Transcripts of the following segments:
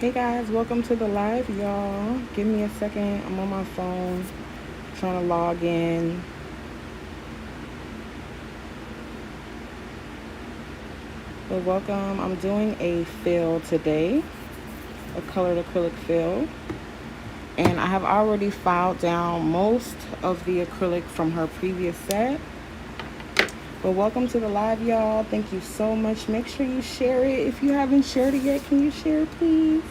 Hey guys, welcome to the live, y'all. Give me a second. I'm on my phone trying to log in. But welcome. I'm doing a fill today, a colored acrylic fill. And I have already filed down most of the acrylic from her previous set. But welcome to the live, y'all. Thank you so much. Make sure you share it. If you haven't shared it yet, can you share, please?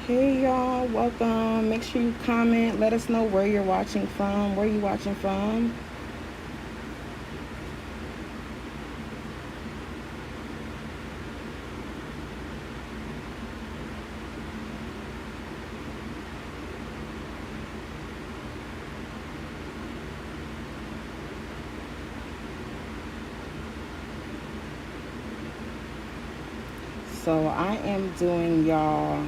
Hey y'all, welcome. Make sure you comment. Let us know where you're watching from. Where you watching from? So I am doing y'all.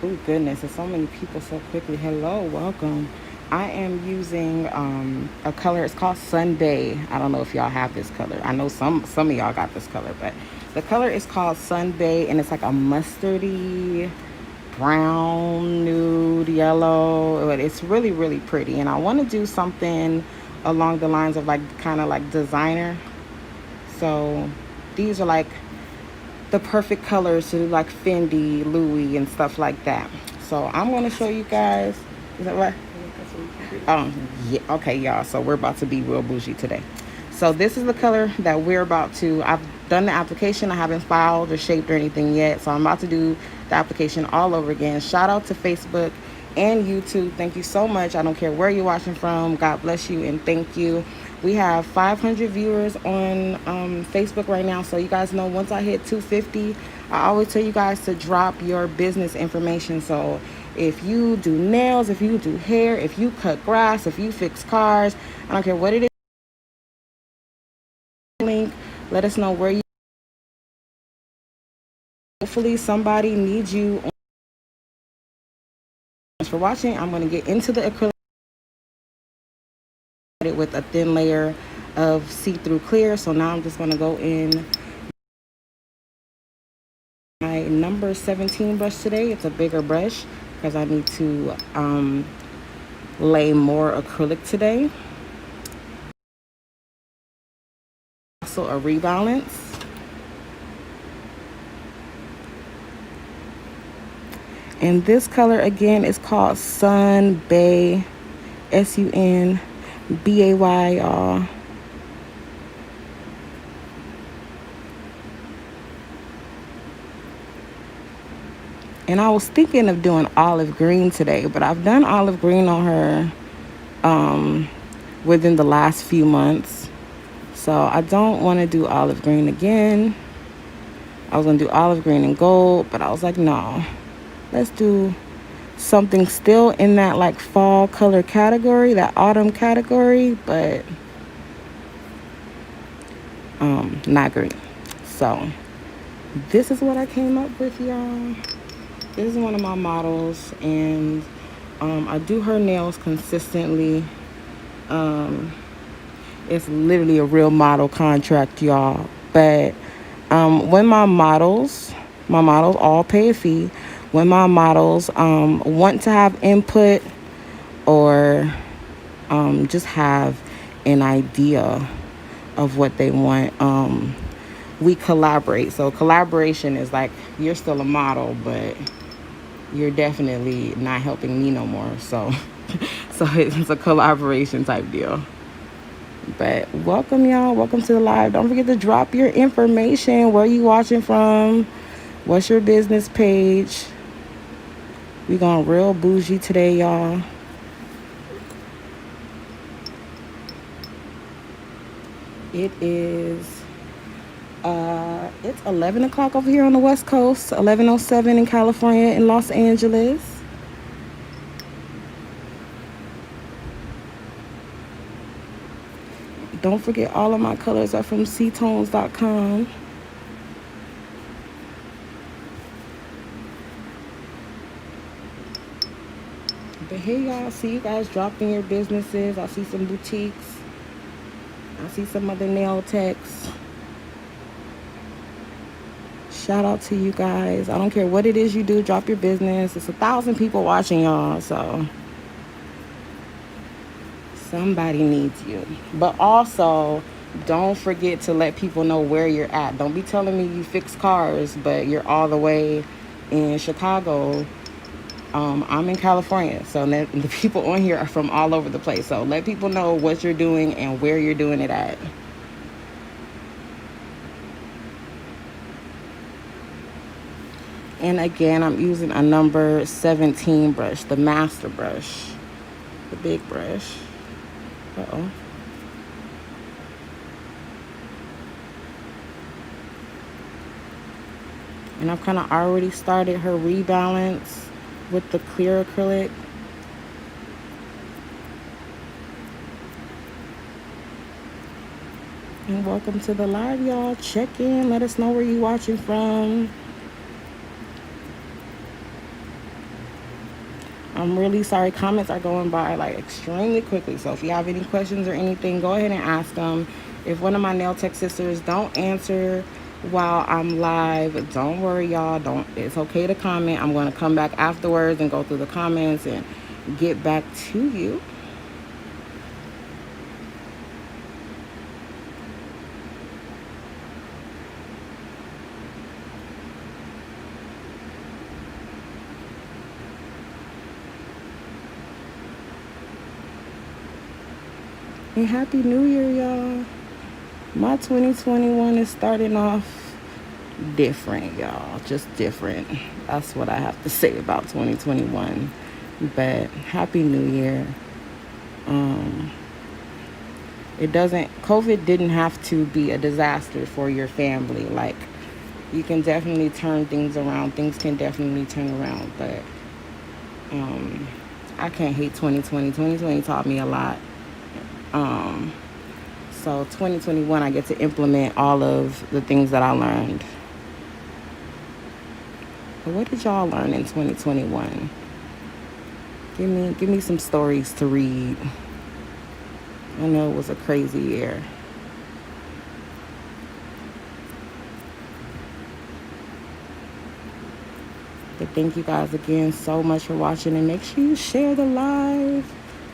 Oh goodness, there's so many people so quickly. Hello, welcome. I am using a color. It's called Sunday. I don't know if y'all have this color. I know some of y'all got this color, but the color is called Sunday, and it's like a mustardy brown, nude, yellow. But it's really, really pretty. And I want to do something along the lines of like kind of like designer. So these are like the perfect colors to do like Fendi, Louis, and stuff like that. So I'm going to show you guys. Is that what? Yeah. Okay, y'all. So we're about to be real bougie today. So this is the color that we're about to. I've done the application. I haven't filed or shaped or anything yet. So I'm about to do the application all over again. Shout out to Facebook and YouTube. Thank you so much. I don't care where you're watching from. God bless you and thank you. We have 500 viewers on Facebook right now. So you guys know once I hit 250, I always tell you guys to drop your business information. So if you do nails, if you do hair, if you cut grass, if you fix cars, I don't care what it is. Link, let us know where you. Hopefully somebody needs you. Thanks for watching. I'm going to get into the acrylic with a thin layer of see-through clear. So now I'm just going to go in my number 17 brush today. It's a bigger brush because I need to lay more acrylic today. Also a rebalance. And this color again is called Sun Bay, Sunbay, y'all. And I was thinking of doing olive green today, but I've done olive green on her within the last few months. So I don't want to do olive green again. I was going to do olive green and gold, but I was like, no. Let's do something still in that like fall color category, that autumn category, but not green. So this is what I came up with, y'all. This is one of my models, and I do her nails consistently. It's literally a real model contract, y'all. But when my models all pay a fee. When my models want to have input or just have an idea of what they want, we collaborate. So collaboration is like you're still a model, but you're definitely not helping me no more. So it's a collaboration type deal. But welcome, y'all. Welcome to the live. Don't forget to drop your information. Where are you watching from? What's your business page? We going real bougie today, y'all. It is it's 11 o'clock over here on the West Coast, 11:07 in California, in Los Angeles. Don't forget, all of my colors are from ctones.com. But hey, y'all, see you guys dropping your businesses. I see some boutiques. I see some other nail techs. Shout out to you guys. I don't care what it is you do, drop your business. It's 1,000 people watching y'all, so somebody needs you. But also, don't forget to let people know where you're at. Don't be telling me you fix cars, but you're all the way in Chicago. I'm in California, so the people on here are from all over the place. So let people know what you're doing and where you're doing it at. And again, I'm using a number 17 brush, the master brush, the big brush. Uh-oh. And I've kind of already started her rebalance with the clear acrylic. And welcome to the live, y'all. Check in. Let us know where you watching from. I'm really sorry. Comments are going by like extremely quickly. So if you have any questions or anything, go ahead and ask them. If one of my nail tech sisters don't answer while I'm live, don't worry, y'all. It's okay to comment. I'm going to come back afterwards and go through the comments and get back to you. And Happy New Year, y'all. My 2021 is starting off different, y'all. Just different. That's what I have to say about 2021. But Happy New Year. COVID didn't have to be a disaster for your family. Like, you can definitely turn things around. Things can definitely turn around. But I can't hate 2020. 2020 taught me a lot. So 2021, I get to implement all of the things that I learned. But what did y'all learn in 2021? Give me some stories to read. I know it was a crazy year. But thank you guys again so much for watching, and make sure you share the live.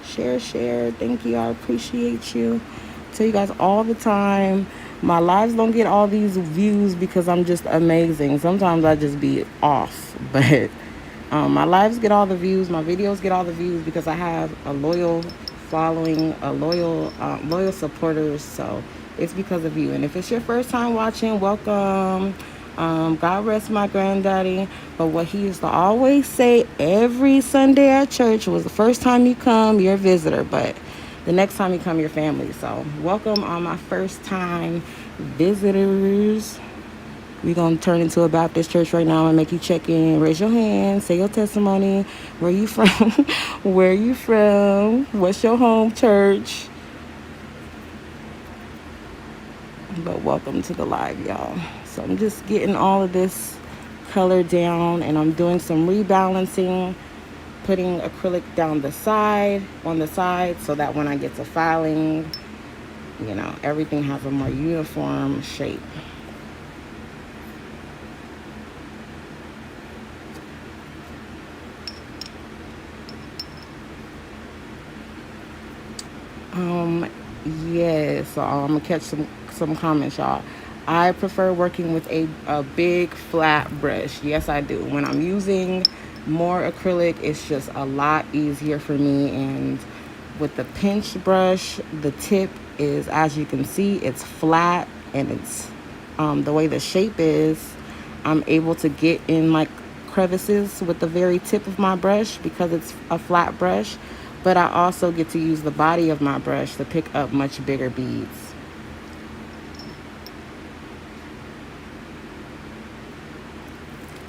Share. Thank you. I appreciate you. Tell you guys all the time, my lives don't get all these views because I'm just amazing. Sometimes I just be off, but my lives get all the views, my videos get all the views because I have a loyal following, loyal supporters. So it's because of you. And if it's your first time watching, welcome. God rest my granddaddy. But what he used to always say every Sunday at church was, the first time you come, you're a visitor, but the next time you come, you're family. So welcome all my first time visitors. We're going to turn into a Baptist church right now and make you check in. Raise your hand. Say your testimony. Where you from? Where you from? What's your home church? But welcome to the live, y'all. So I'm just getting all of this color down, and I'm doing some rebalancing, putting acrylic down on the side, so that when I get to filing, everything has a more uniform shape. Yeah, so I'm gonna catch some comments, y'all. I prefer working with a big flat brush. Yes, I do. When I'm using more acrylic, it's just a lot easier for me. And with the pinch brush, the tip is, as you can see, it's flat, and it's the way the shape is, I'm able to get in like crevices with the very tip of my brush because it's a flat brush. But I also get to use the body of my brush to pick up much bigger beads.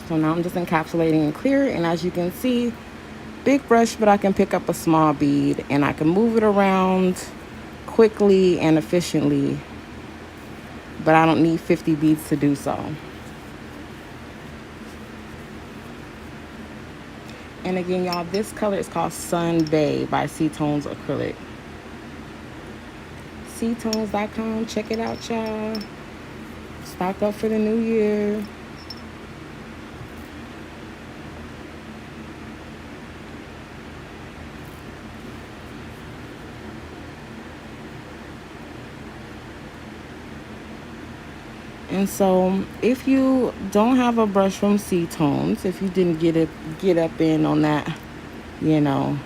So now I'm just encapsulating in clear, and as you can see, big brush, but I can pick up a small bead, and I can move it around quickly and efficiently, but I don't need 50 beads to do so. And again, y'all, this color is called Sun Bay by Cetones Acrylic. ctones.com. Check it out, y'all. Stock up for the new year. And so, if you don't have a brush from C-Tones, if you didn't get up in on that, you know,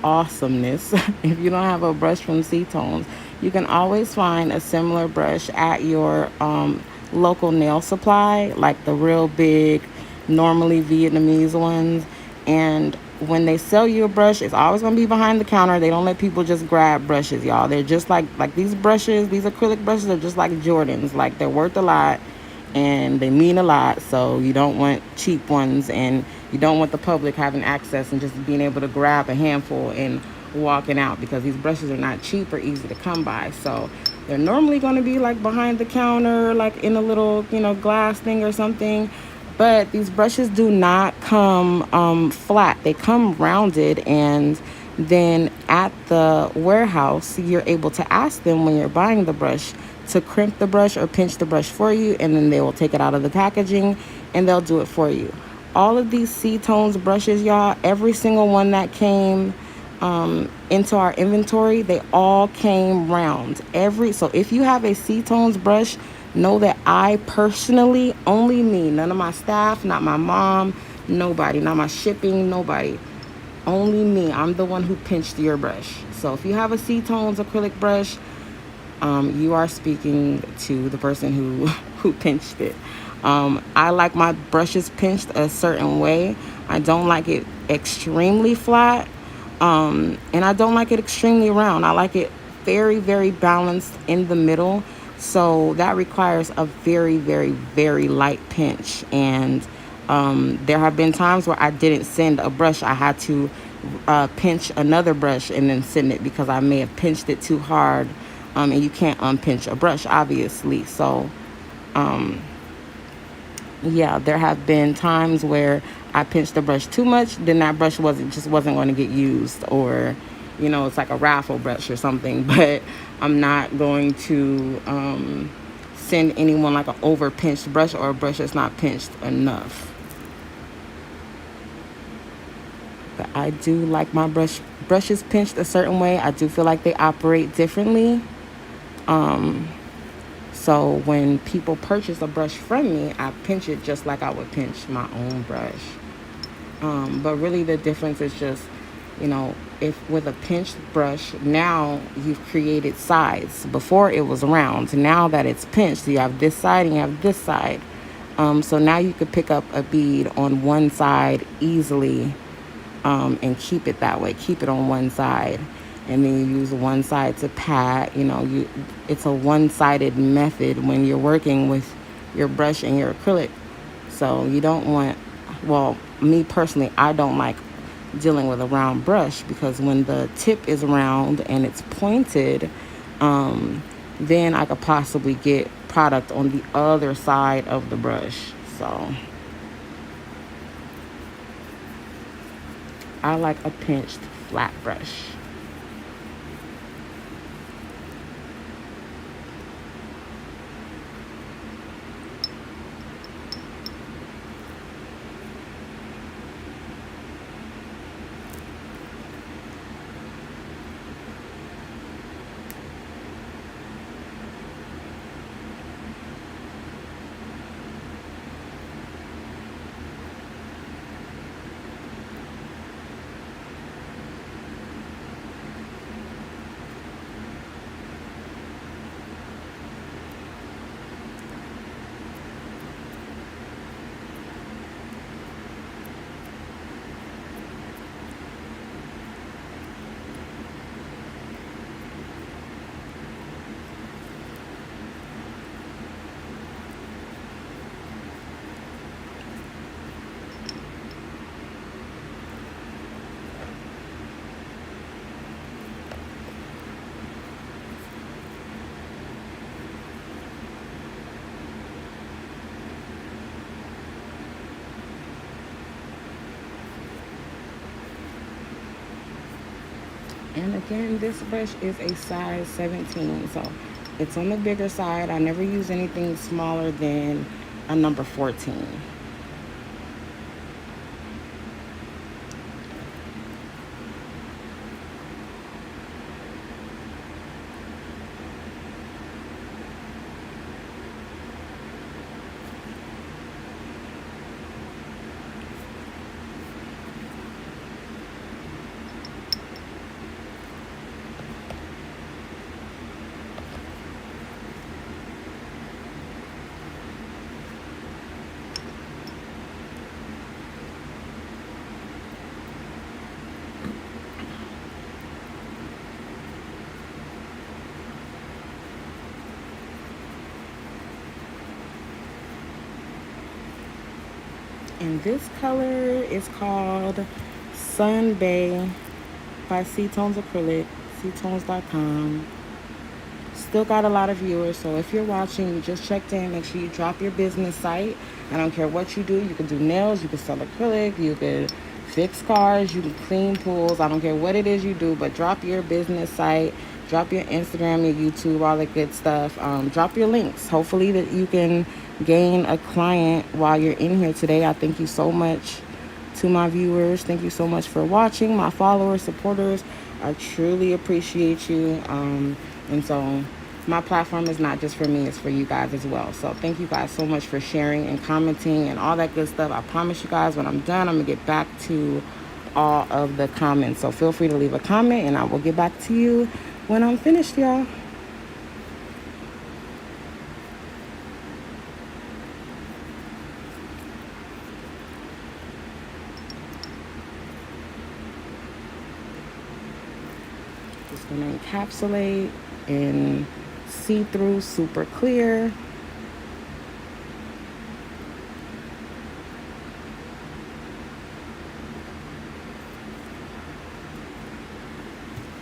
awesomeness, if you don't have a brush from C-Tones, you can always find a similar brush at your local nail supply, like the real big, normally Vietnamese ones. And when they sell you a brush, it's always going to be behind the counter. They don't let people just grab brushes, y'all. They're just like these brushes, these acrylic brushes are just like Jordans. Like, they're worth a lot and they mean a lot. So you don't want cheap ones, and you don't want the public having access and just being able to grab a handful and walking out, because these brushes are not cheap or easy to come by. So they're normally going to be like behind the counter, like in a little, glass thing or something. But these brushes do not come flat. They come rounded, and then at the warehouse, you're able to ask them when you're buying the brush to crimp the brush or pinch the brush for you, and then they will take it out of the packaging and they'll do it for you. All of these C-Tones brushes, y'all, every single one that came into our inventory, they all came round. So if you have a C-Tones brush, know that I personally, only me, none of my staff, not my mom, nobody, not my shipping, nobody, only me, I'm the one who pinched your brush. So if you have a C-Tones acrylic brush, you are speaking to the person who pinched it. I like my brushes pinched a certain way. I don't like it extremely flat, and I don't like it extremely round. I like it very, very balanced in the middle. So that requires a very, very, very light pinch. And there have been times where I didn't send a brush. I had to pinch another brush and then send it, because I may have pinched it too hard. And you can't unpinch a brush, obviously. So, yeah, there have been times where I pinched the brush too much. Then that brush wasn't going to get used, or, it's like a raffle brush or something. But I'm not going to send anyone like an over pinched brush, or a brush that's not pinched enough. But I do like my brushes pinched a certain way. I do feel like they operate differently. So when people purchase a brush from me, I pinch it just like I would pinch my own brush. But really the difference is just, if with a pinched brush, now you've created sides. Before it was round. Now that it's pinched, you have this side and you have this side. So now you could pick up a bead on one side easily, and keep it that way. Keep it on one side. And then you use one side to pat. It's a one-sided method when you're working with your brush and your acrylic. So you don't want, well, me personally, I don't like dealing with a round brush, because when the tip is round and it's pointed, then I could possibly get product on the other side of the brush. So I like a pinched flat brush. And again, this brush is a size 17, so it's on the bigger side. I never use anything smaller than a number 14. And this color is called Sunbay by C-Tones Acrylic, ctones.com. Still got a lot of viewers, so if you're watching, you just checked in, make sure you drop your business site. I don't care what you do. You can do nails, you can sell acrylic, you can fix cars, you can clean pools. I don't care what it is you do, but drop your business site, drop your Instagram, your YouTube, all that good stuff. Drop your links. Hopefully that you can gain a client while you're in here today. I thank you so much to my viewers. Thank you so much for watching. My followers, supporters, I truly appreciate you. And so my platform is not just for me, it's for you guys as well. So thank you guys so much for sharing and commenting and all that good stuff. I promise you guys, when I'm done, I'm gonna get back to all of the comments. So feel free to leave a comment and I will get back to you when I'm finished, y'all. Just gonna encapsulate in see-through, super clear.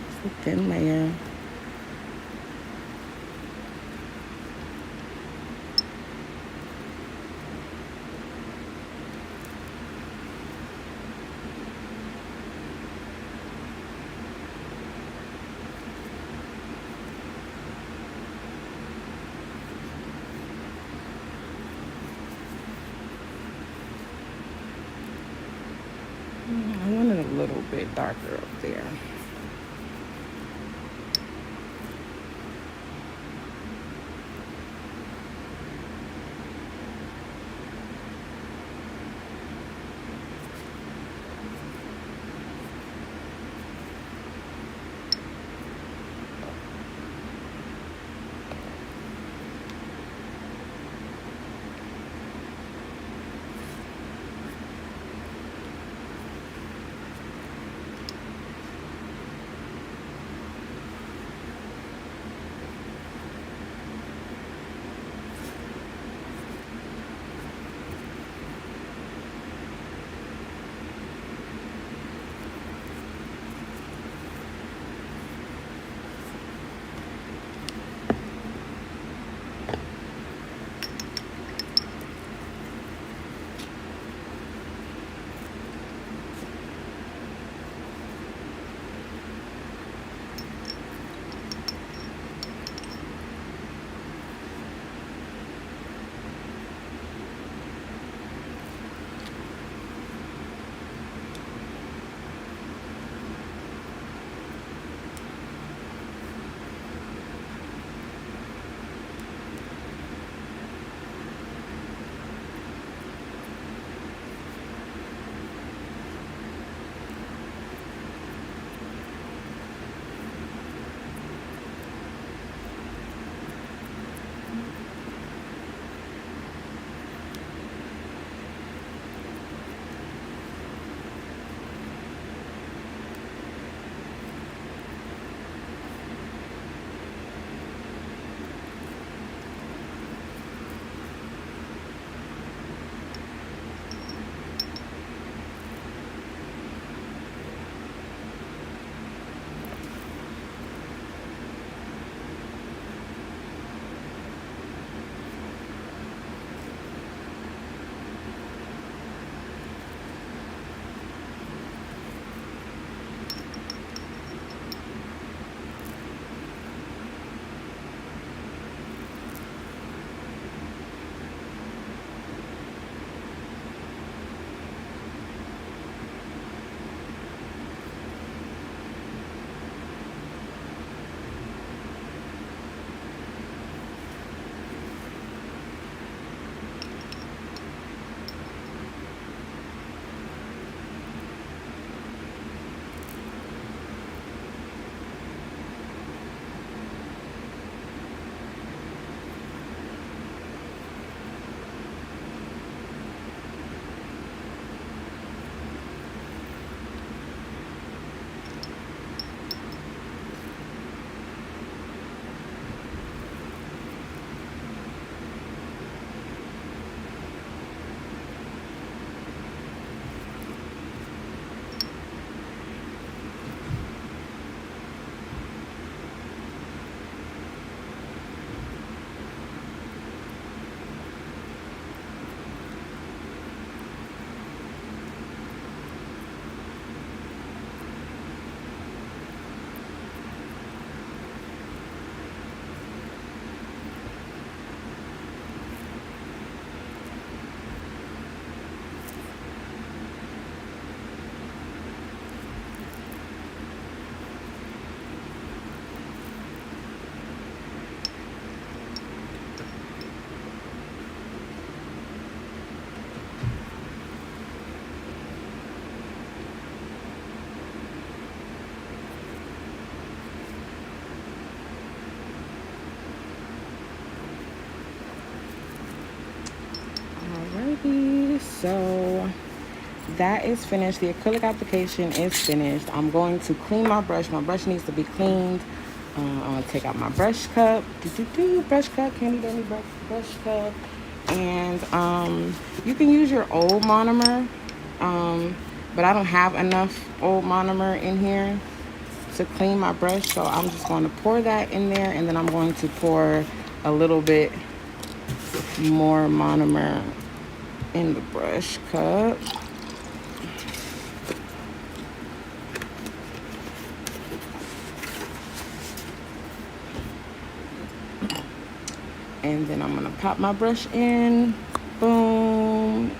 It's a thin layer. I want it a little bit darker up there. that is finished. The acrylic application is finished. I'm going to clean my brush. My brush needs to be cleaned. I'm going to take out my brush cup. Brush cup, candy dandy brush cup. And you can use your old monomer, but I don't have enough old monomer in here to clean my brush, so I'm just going to pour that in there, and then I'm going to pour a little bit more monomer in the brush cup. And then I'm going to pop my brush in. Boom.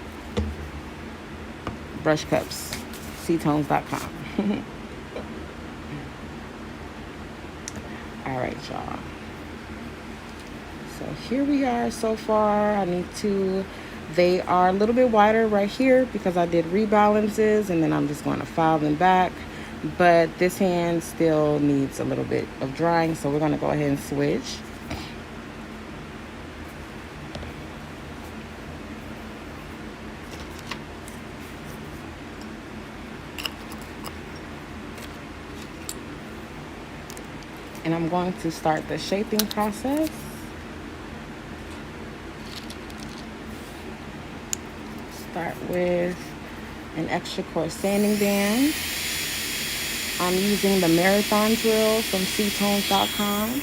Brush cups. ctones.com. All right, y'all. So here we are so far. They are a little bit wider right here because I did rebalances, and then I'm just going to file them back. But this hand still needs a little bit of drying, so we're going to go ahead and switch. And I'm going to start the shaping process. Start with an extra coarse sanding band. I'm using the marathon drill from ctones.com.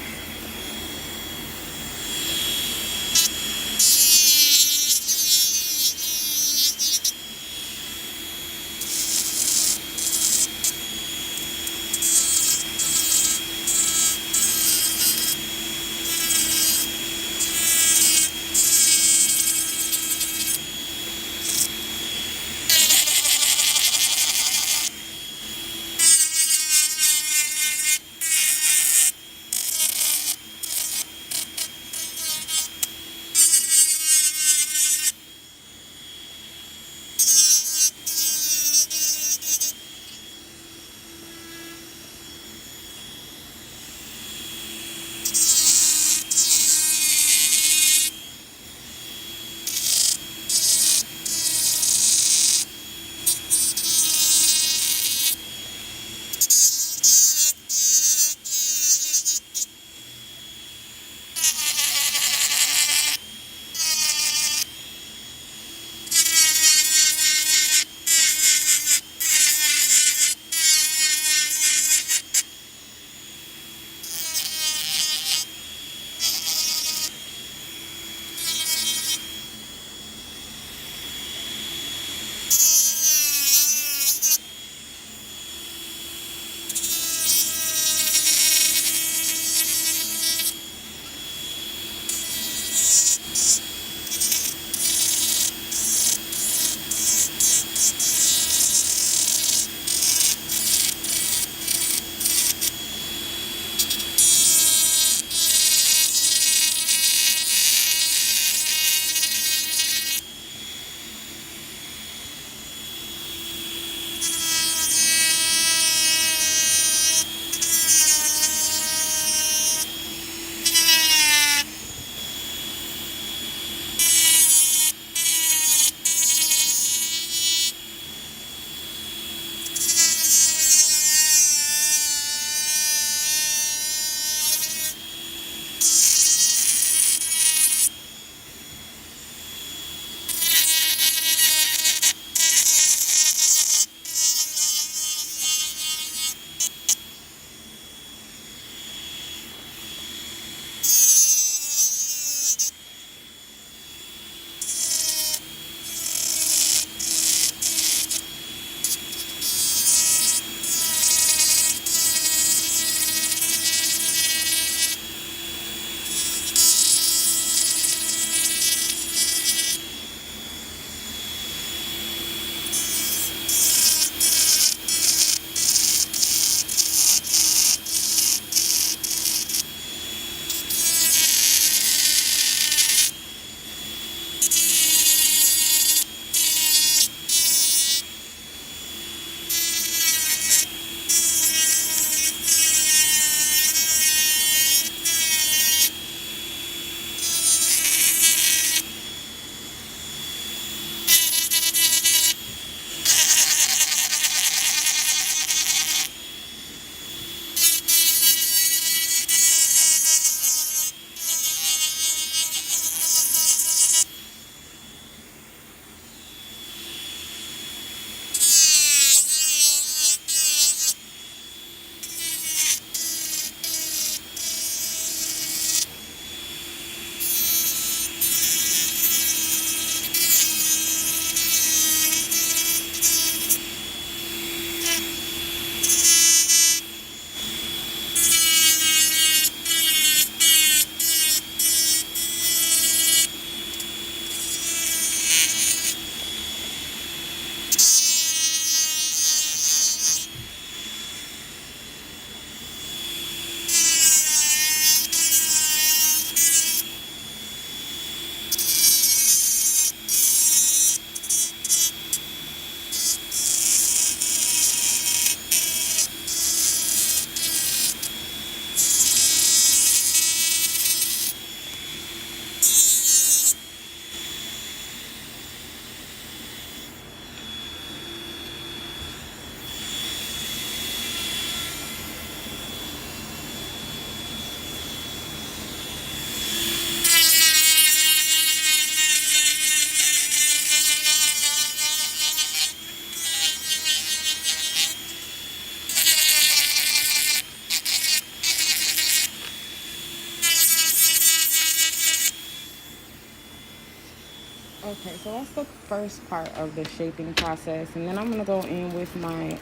Okay, so that's the first part of the shaping process, and then I'm gonna go in with my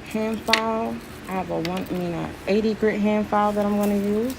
hand file. I have a 80 grit hand file that I'm gonna use.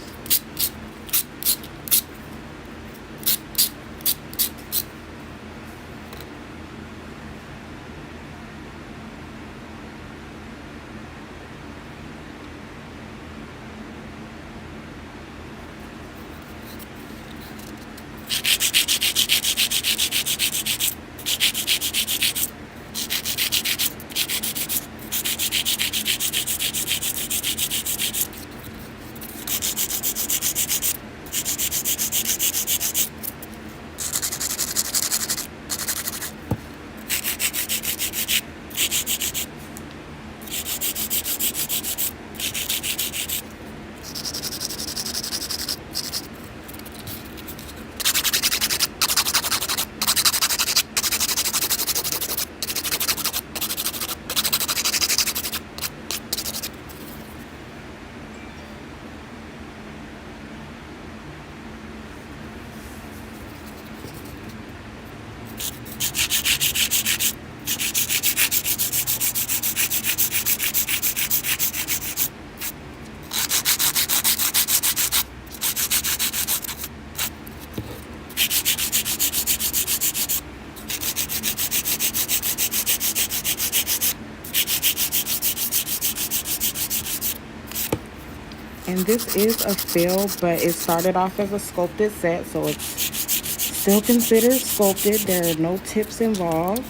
And this is a fill, but it started off as a sculpted set, so it's still considered sculpted. There are no tips involved.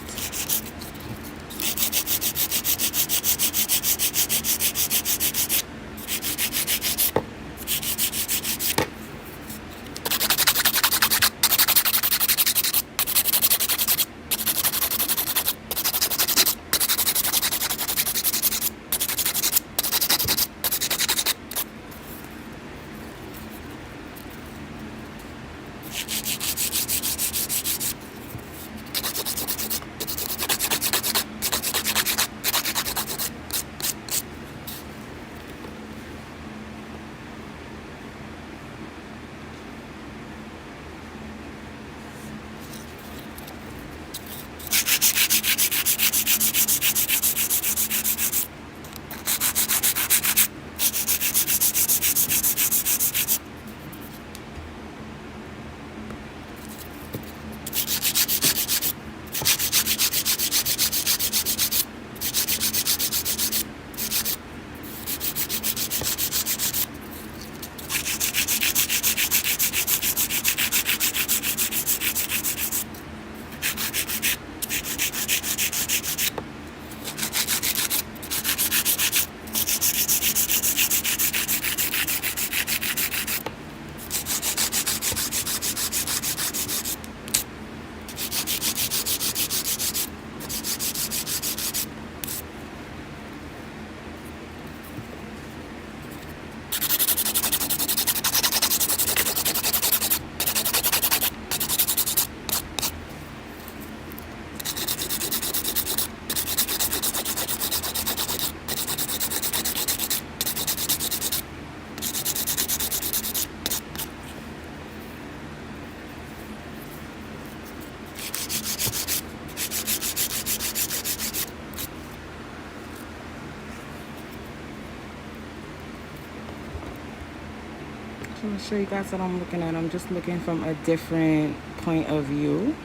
So I'm gonna show you guys what I'm looking at. I'm just looking from a different point of view.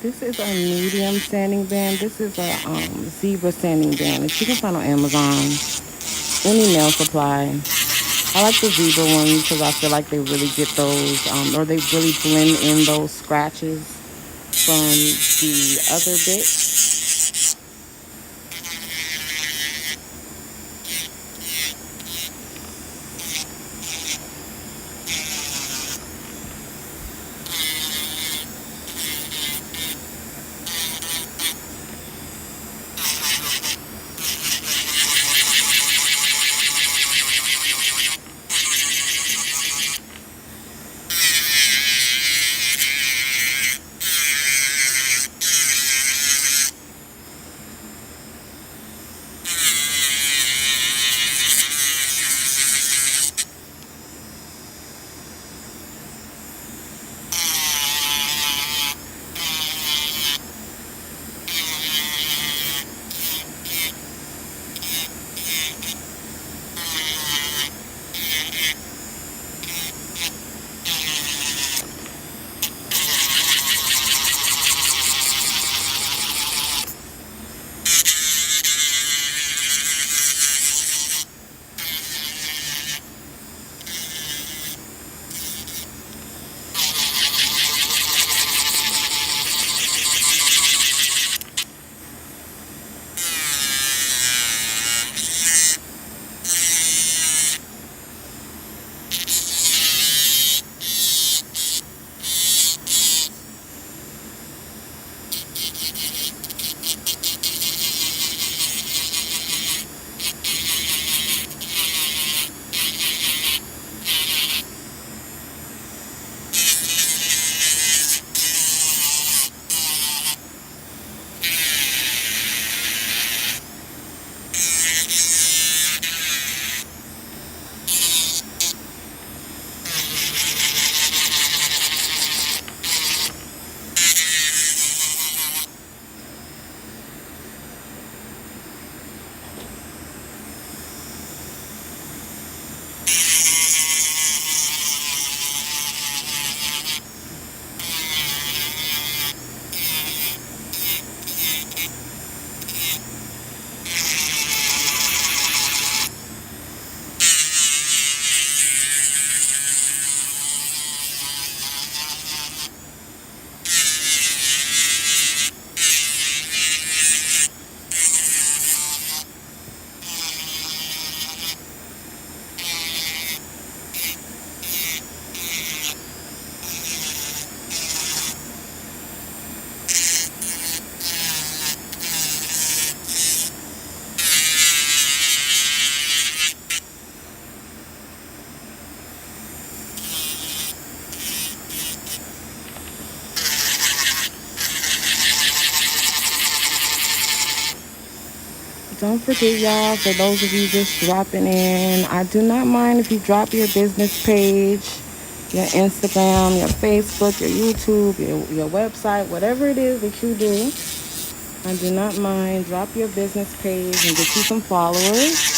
This is a medium sanding band. This is a zebra sanding band that you can find on Amazon, any nail supply. I like the zebra ones because I feel like they really get those, or they really blend in those scratches from the other bit. Don't forget, y'all, for those of you just dropping in, I do not mind if you drop your business page, your Instagram, your Facebook, your YouTube, your website, whatever it is that you do. I do not mind. Drop your business page and get you some followers.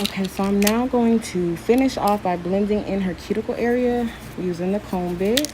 Okay, so I'm now going to finish off by blending in her cuticle area using the comb bit.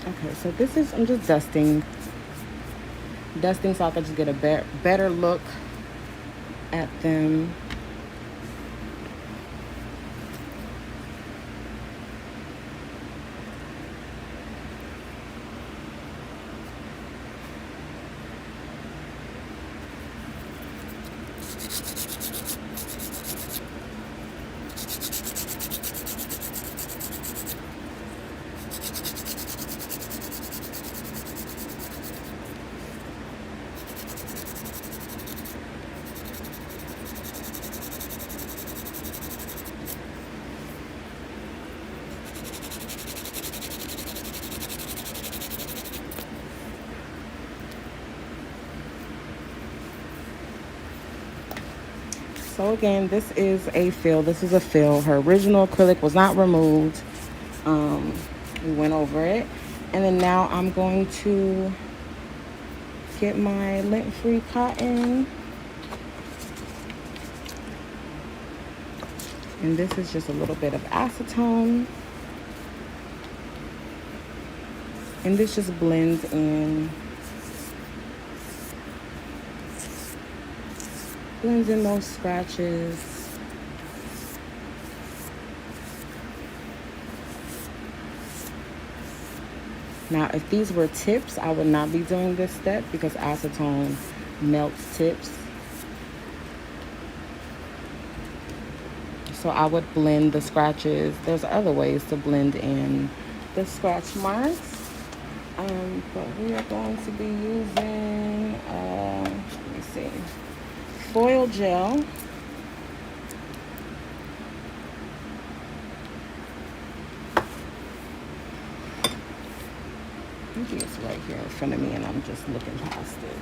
Okay, so this is, I'm just dusting so I can just get a better look at them. So again, this is a fill. This is a fill. Her original acrylic was not removed. We went over it. And then now I'm going to get my lint-free cotton. And this is just a little bit of acetone. And this just blends in. Blends in those scratches. Now, if these were tips, I would not be doing this step because acetone melts tips. So I would blend the scratches. There's other ways to blend in the scratch marks. But we are going to be using, let me see, foil gel. Maybe it's right here in front of me and I'm just looking past it.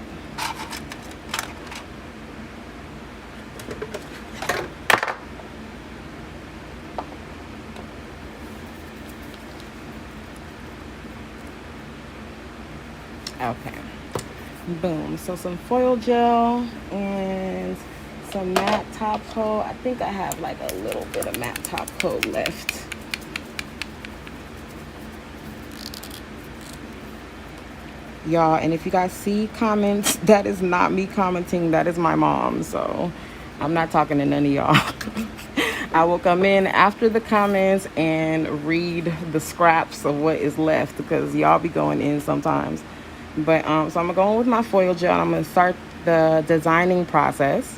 Okay, boom. So some foil gel and some matte top coat. I think I have like a little bit of matte top coat left. Y'all, and if you guys see comments, that is not me commenting, that is my mom. So I'm not talking to none of y'all. I will come in after the comments and read the scraps of what is left because y'all be going in sometimes. But so I'm gonna go in with my foil gel. I'm gonna start the designing process.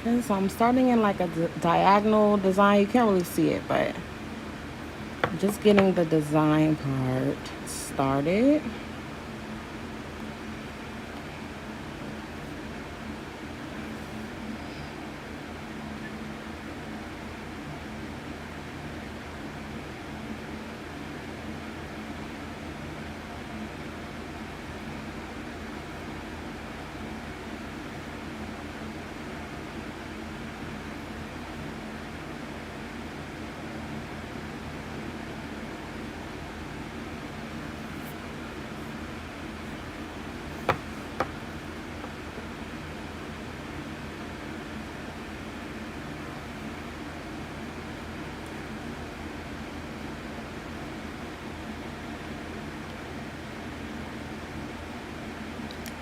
Okay, so I'm starting in like a diagonal design. You can't really see it, but I'm just getting the design part started.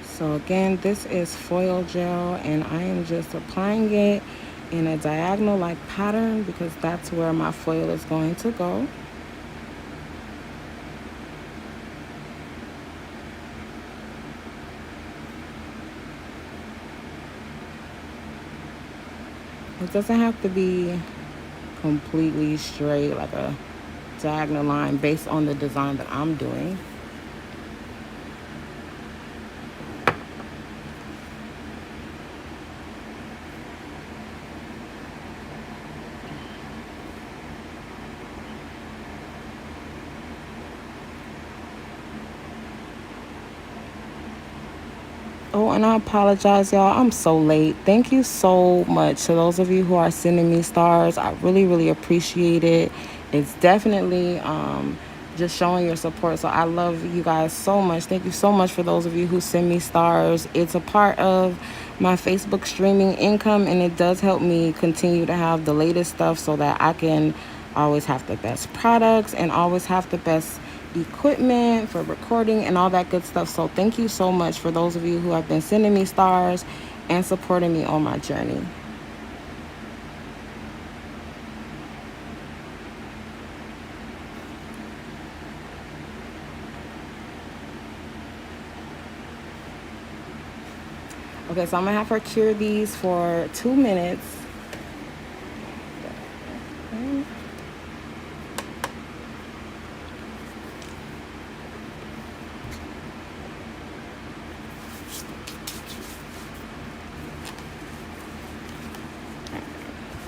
So again, this is foil gel and I am just applying it in a diagonal like pattern because that's where my foil is going to go. It doesn't have to be completely straight like a diagonal line based on the design that I'm doing. Oh, and I apologize, y'all. I'm so late. Thank you so much to those of you who are sending me stars. I really, really appreciate it. It's definitely just showing your support. So I love you guys so much. Thank you so much for those of you who send me stars. It's a part of my Facebook streaming income, and it does help me continue to have the latest stuff so that I can always have the best products and always have the best equipment for recording and all that good stuff. So thank you so much for those of you who have been sending me stars and supporting me on my journey. Okay, so I'm gonna have her cure these for 2 minutes.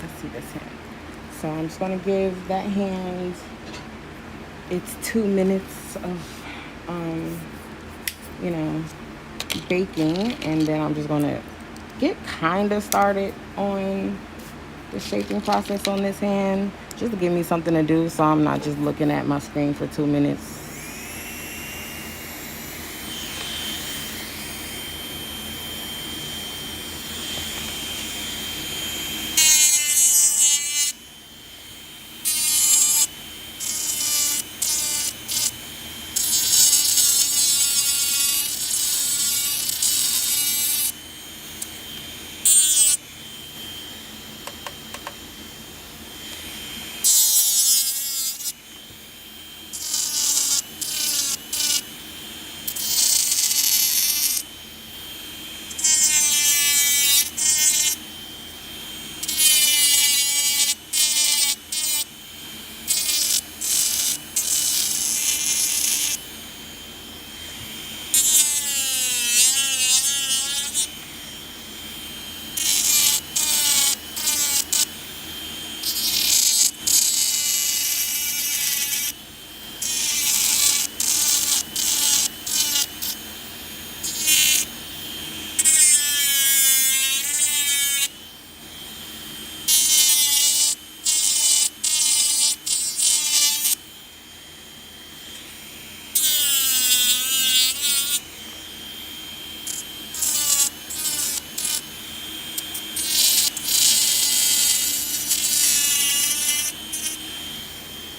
Let's see this hand. So I'm just gonna give that hand its 2 minutes of you know, baking, and then I'm just gonna get kind of started on the shaping process on this hand, just to give me something to do so I'm not just looking at my screen for 2 minutes.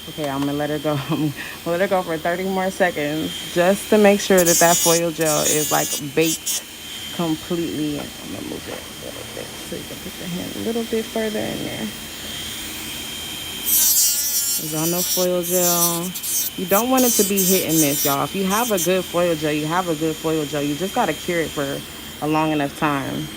Okay, I'm gonna let her go. I'm gonna let her go for 30 more seconds just to make sure that that foil gel is like baked completely. I'm gonna move it a little bit so you can put your hand a little bit further in there. Y'all know foil gel. You don't want it to be hit and miss, y'all. If you have a good foil gel, you have a good foil gel. You just gotta cure it for a long enough time.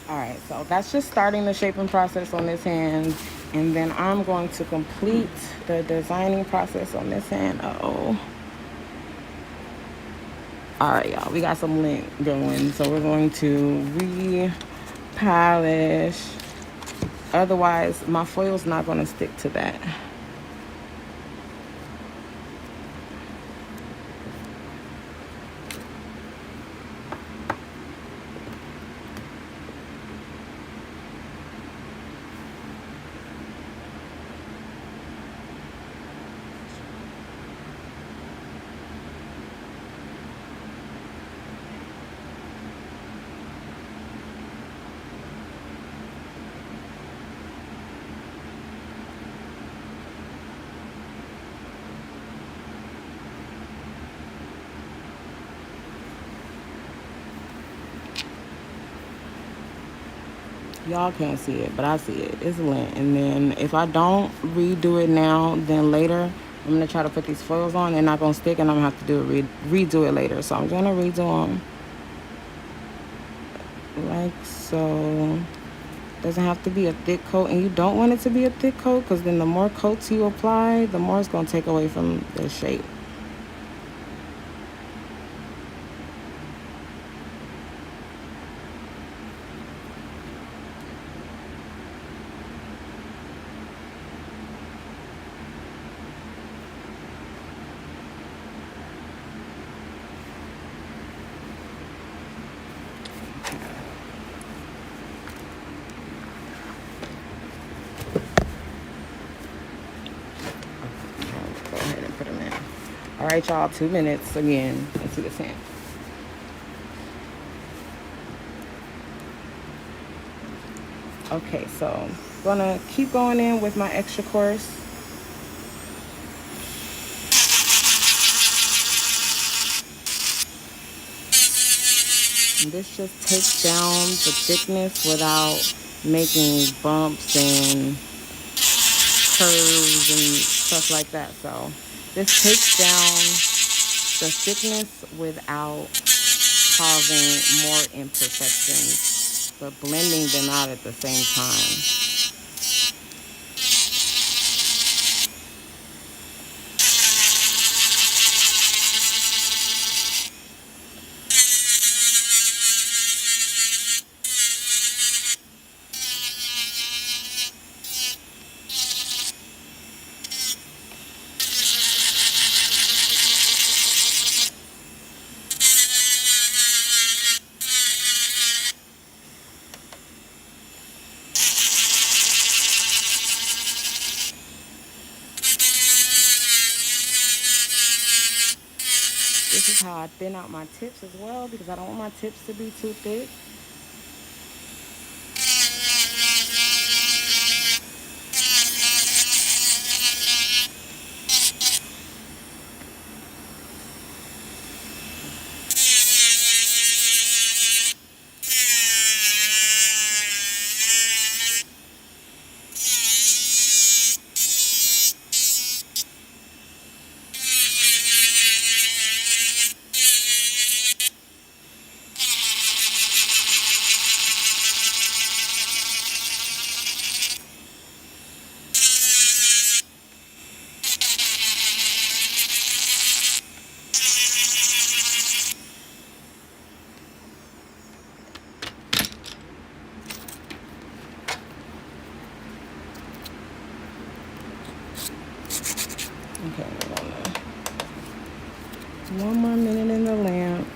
Alright, so that's just starting the shaping process on this hand. And then I'm going to complete the designing process on this hand. Uh-oh. Alright, y'all, we got some lint going. So we're going to re-polish. Otherwise, my foil's not going to stick to that. Y'all can't see it, but I see it. It's lint. And then if I don't redo it now, then later I'm gonna try to put these foils on. They're not gonna stick, and I'm gonna have to redo it later. So I'm gonna redo them like so. Doesn't have to be a thick coat, and you don't want it to be a thick coat because then the more coats you apply, the more it's gonna take away from the shape. Go ahead and put them in. All right, y'all. 2 minutes again. Let's see this hand. Okay, so gonna keep going in with my extra coarse. And this just takes down the thickness without making bumps and curves and stuff like that. So this takes down the thickness without causing more imperfections, but blending them out at the same time. This is how I thin out my tips as well because I don't want my tips to be too thick. Okay, one more minute in the lamp.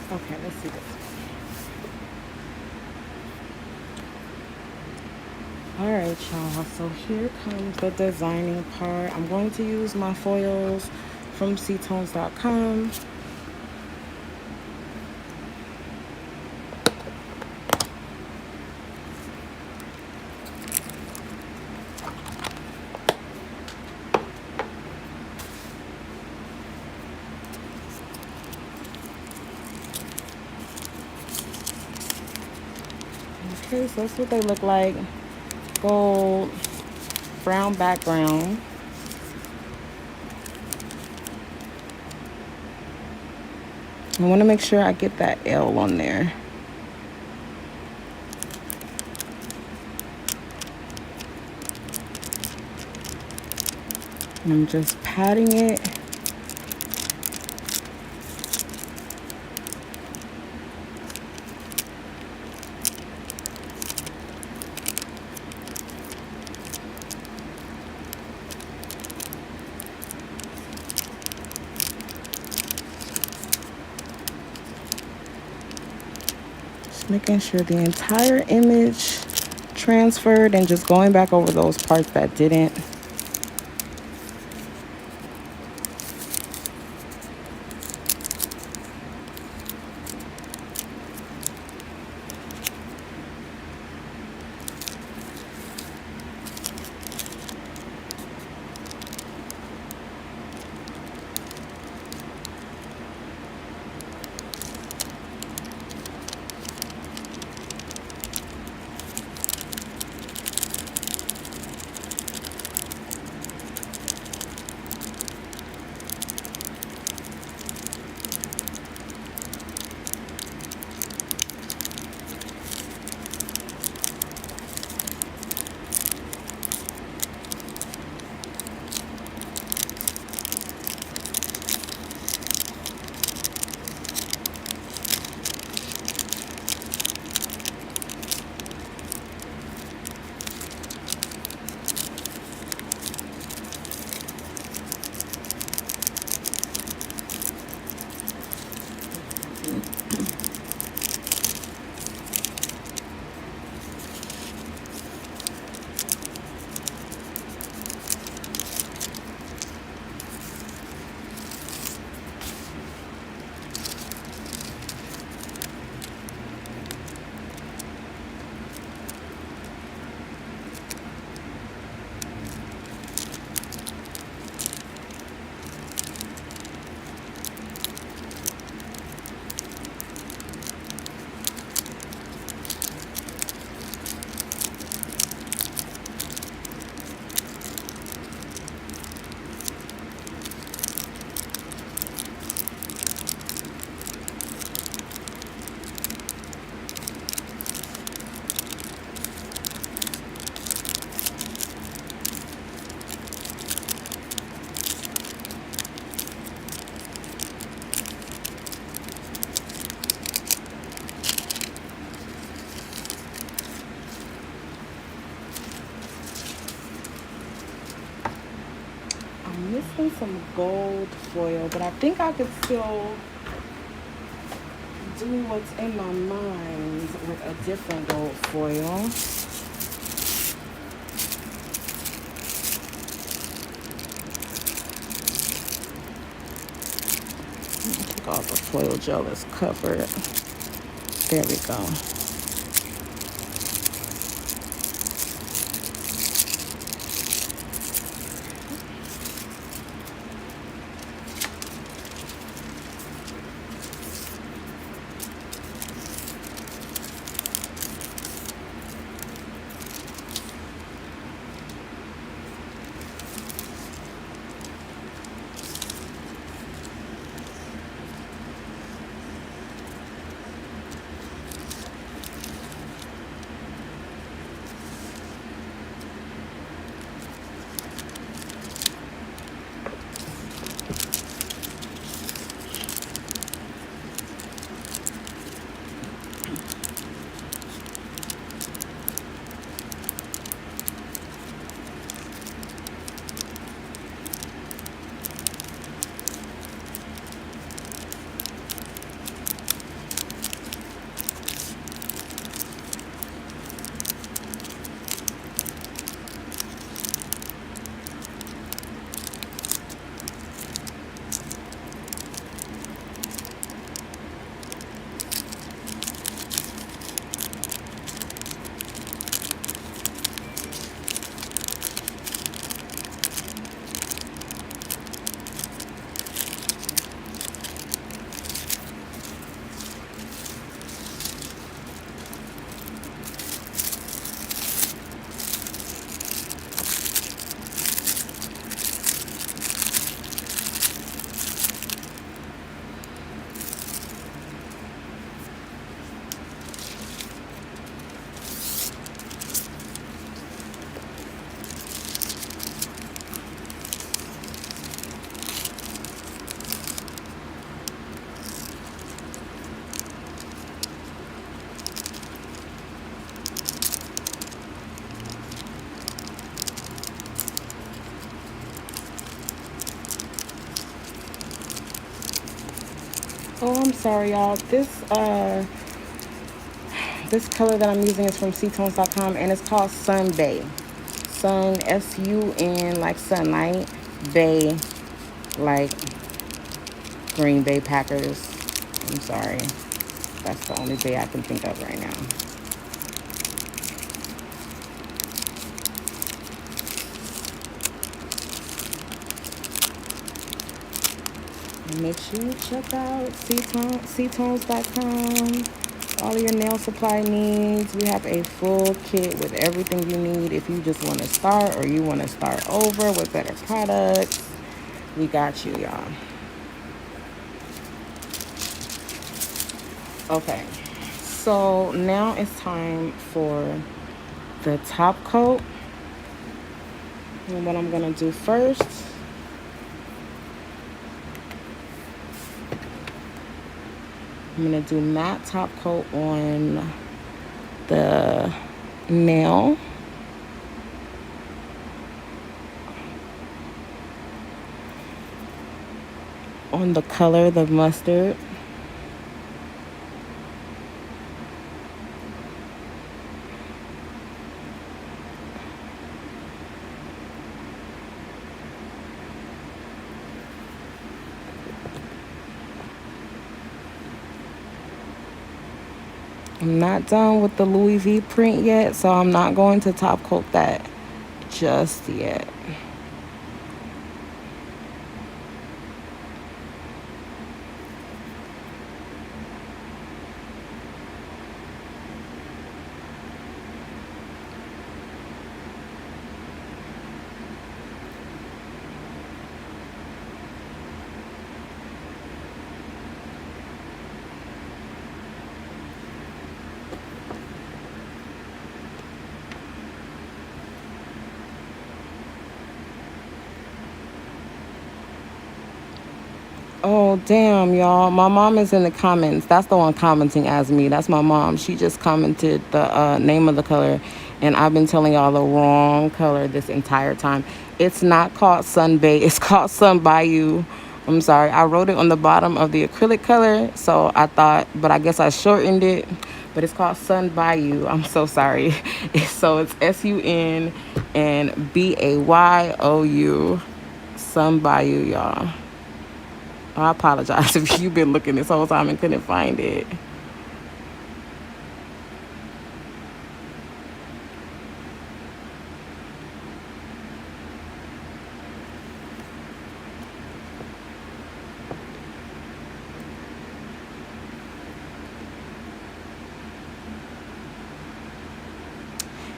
Okay, let's see this. All right, y'all. So here comes the designing part. I'm going to use my foils from ctones.com. Okay, so that's what they look like. Gold, brown background. I want to make sure I get that L on there. And I'm just patting it. Making sure the entire image transferred and just going back over those parts that didn't. missing some gold foil, but I think I could still do what's in my mind with a different gold foil. I think all the foil gel is covered. There we go. Oh, I'm sorry, y'all. This color that I'm using is from ctones.com, and it's called Sun Bay. Sun, SUN, like sunlight. Bay, like Green Bay Packers. I'm sorry. That's the only bay I can think of right now. Make sure you check out ctones.com. All of your nail supply needs. We have a full kit with everything you need. If you just want to start or you want to start over with better products, we got you, y'all. Okay, so now it's time for the top coat. And what I'm gonna do first, I'm gonna do matte top coat on the nail. On the color, the mustard. I'm not done with the Louis V print yet, so I'm not going to top coat that just yet. Oh, damn, y'all. My mom is in the comments. That's the one commenting as me. That's my mom. She just commented the name of the color. And I've been telling y'all the wrong color this entire time. It's not called Sun Bay. It's called Sun Bayou. I'm sorry. I wrote it on the bottom of the acrylic color. So I thought, but I guess I shortened it. But it's called Sun Bayou. I'm so sorry. So it's SUN and BAYOU. Sun Bayou, y'all. I apologize if you've been looking this whole time and couldn't find it.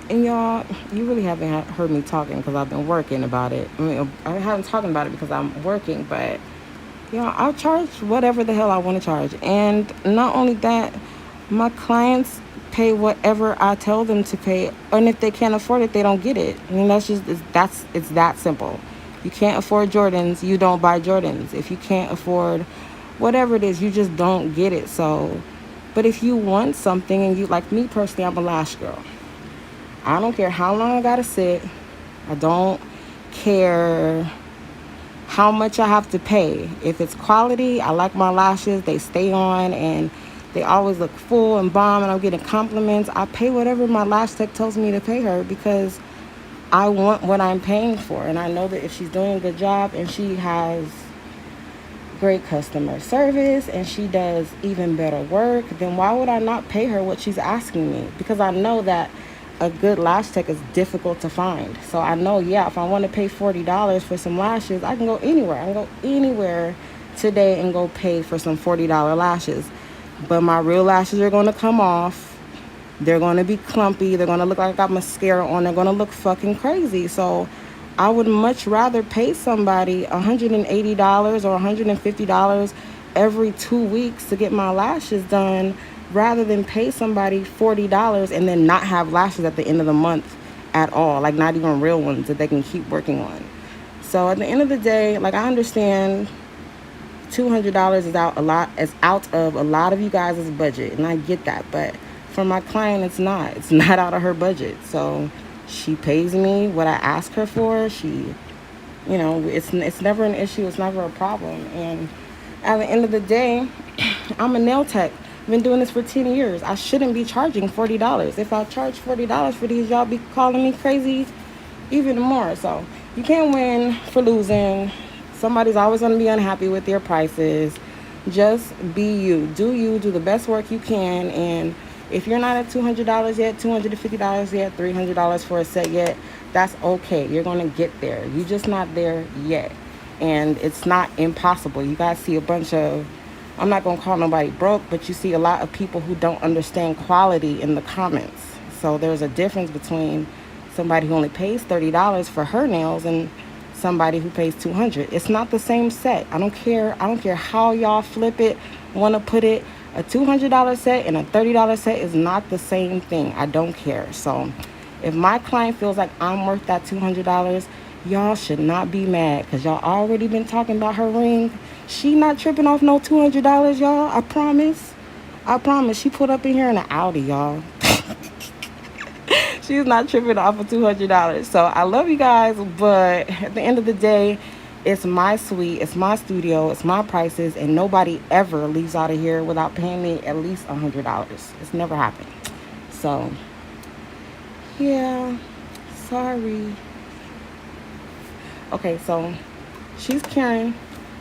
And y'all, you really haven't heard me talking because I've been working about it. I mean, I haven't talking about it because I'm working, but I'll charge whatever the hell I want to charge. And not only that, my clients pay whatever I tell them to pay. And if they can't afford it, they don't get it. I mean, it's that simple. You can't afford Jordans, you don't buy Jordans. If you can't afford whatever it is, you just don't get it. So, but if you want something, and you, like me personally, I'm a lash girl. I don't care how long I gotta sit. I don't care how much I have to pay. If it's quality, I like my lashes. They stay on and they always look full and bomb, and I'm getting compliments. I pay whatever my lash tech tells me to pay her because I want what I'm paying for. And I know that if she's doing a good job and she has great customer service and she does even better work, then why would I not pay her what she's asking me? Because I know that a good lash tech is difficult to find. So I know, if I want to pay $40 for some lashes, I can go anywhere. I can go anywhere today and go pay for some $40 lashes. But my real lashes are going to come off. They're going to be clumpy. They're going to look like I got mascara on. They're going to look fucking crazy. So I would much rather pay somebody $180 or $150 every 2 weeks to get my lashes done, rather than pay somebody $40 and then not have lashes at the end of the month at all, like not even real ones that they can keep working on. So at the end of the day, like, I understand $200 is out of a lot of you guys' budget, and I get that, but for my client, it's not out of her budget. So she pays me what I ask her for. It's never an issue, it's never a problem. And at the end of the day, I'm a nail tech. I've been doing this for 10 years. I shouldn't be charging $40. If I charge $40 for these, y'all be calling me crazy even more. So you can't win for losing. Somebody's always going to be unhappy with their prices. Just be you. Do the best work you can. And if you're not at $200 yet, $250 yet, $300 for a set yet, that's okay. You're going to get there. You're just not there yet. And it's not impossible. You guys see a bunch of, I'm not going to call nobody broke, but you see a lot of people who don't understand quality in the comments. So there's a difference between somebody who only pays $30 for her nails and somebody who pays $200. It's not the same set. I don't care how y'all flip it, want to put it. A $200 set and a $30 set is not the same thing. I don't care. So if my client feels like I'm worth that $200, y'all should not be mad, because y'all already been talking about her ring. She not tripping off no $200, y'all. I promise. She put up in here in an Audi, y'all. She's not tripping off of $200. So I love you guys, but at the end of the day, it's my suite, it's my studio, it's my prices, and nobody ever leaves out of here without paying me at least $100. It's never happened. So, sorry. Okay, so she's curing.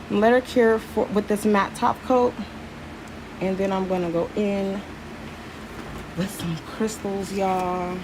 Let her cure with this matte top coat, and then I'm gonna go in with some crystals, y'all.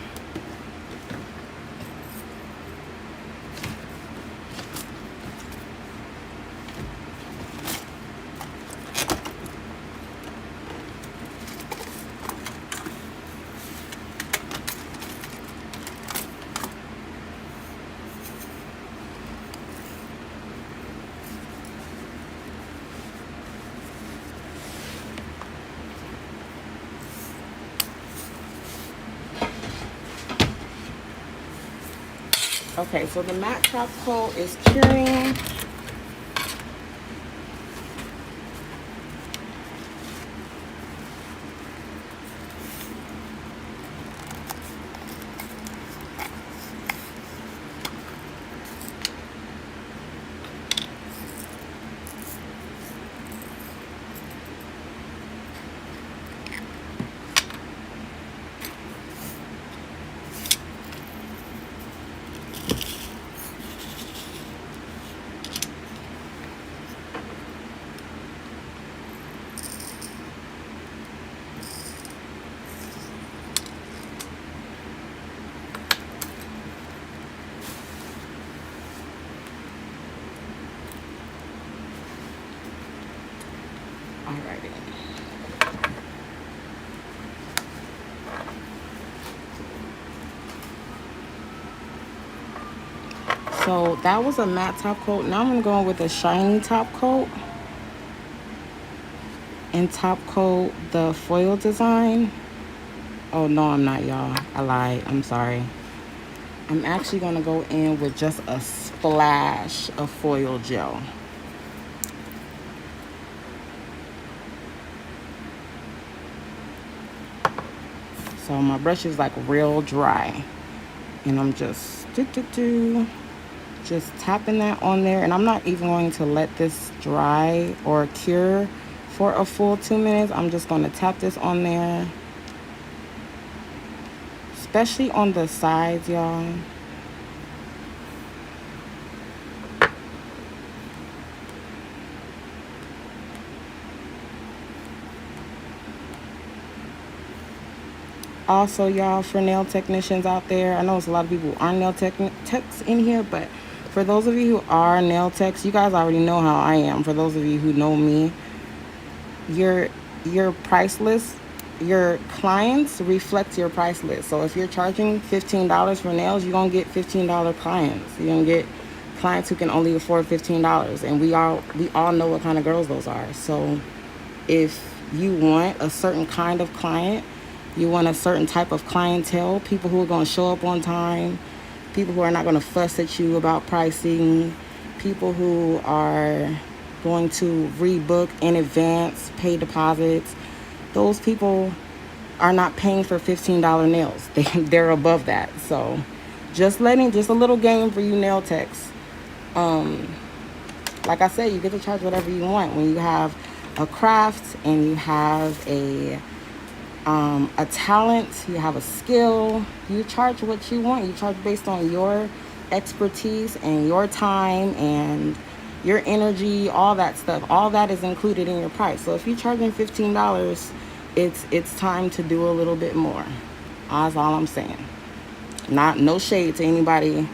Okay, so the matte top coat is curing. Alrighty. So that was a matte top coat. Now I'm gonna go in with a shiny top coat and top coat the foil design. Oh no, I'm not, y'all. I lied. I'm sorry. I'm actually gonna go in with just a splash of foil gel. So my brush is like real dry, and I'm just just tapping that on there. And I'm not even going to let this dry or cure for a full 2 minutes. I'm just going to tap this on there, especially on the sides, y'all. Also, y'all, for nail technicians out there, I know there's a lot of people who aren't nail techs in here, but for those of you who are nail techs, you guys already know how I am. For those of you who know me, your price list, your clients reflect your price list. So if you're charging $15 for nails, you're gonna get $15 clients. You're gonna get clients who can only afford $15, and we all know what kind of girls those are. So if you want a certain kind of client, you want a certain type of clientele, people who are going to show up on time, people who are not going to fuss at you about pricing, people who are going to rebook in advance, pay deposits. Those people are not paying for $15 nails. They're above that. So just a little game for you nail techs. Like I said, you get to charge whatever you want. When you have a craft and you have a talent, you have a skill, you charge what you want. You charge based on your expertise and your time and your energy, all that stuff. All that is included in your price. So if you're charging $15, it's time to do a little bit more. That's all I'm saying. No shade to anybody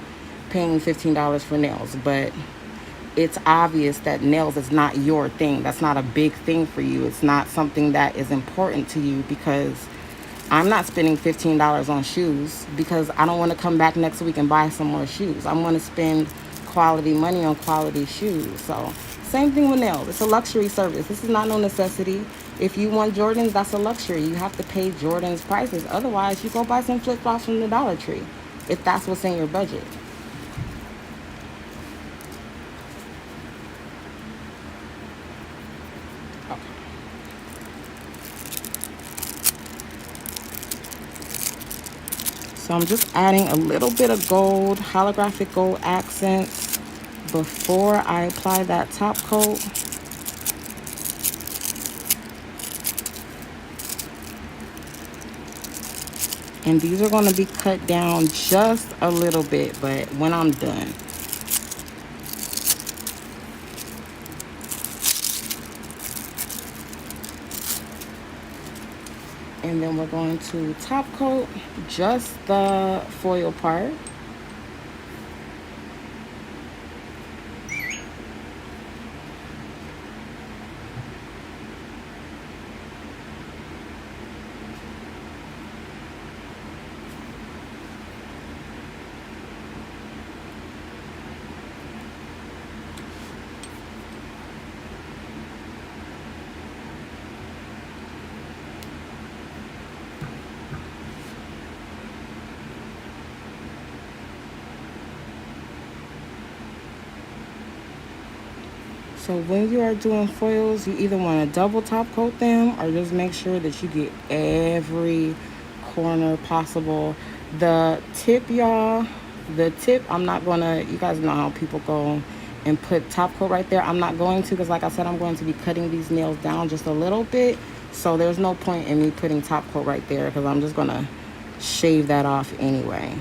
paying $15 for nails, but it's obvious that nails is not your thing. That's not a big thing for you. It's not something that is important to you, because I'm not spending $15 on shoes because I don't want to come back next week and buy some more shoes. I'm going to spend quality money on quality shoes. So same thing with nails. It's a luxury service. This is not no necessity. If you want Jordans, that's a luxury. You have to pay Jordans prices. Otherwise, you go buy some flip-flops from the Dollar Tree if that's what's in your budget. So I'm just adding a little bit of gold, holographic gold accents before I apply that top coat. And these are going to be cut down just a little bit, but when I'm done. And then we're going to top coat just the foil part. So when you are doing foils, you either want to double top coat them or just make sure that you get every corner possible. The tip, y'all, I'm not going to, you guys know how people go and put top coat right there. I'm not going to, because like I said, I'm going to be cutting these nails down just a little bit. So there's no point in me putting top coat right there because I'm just going to shave that off anyway.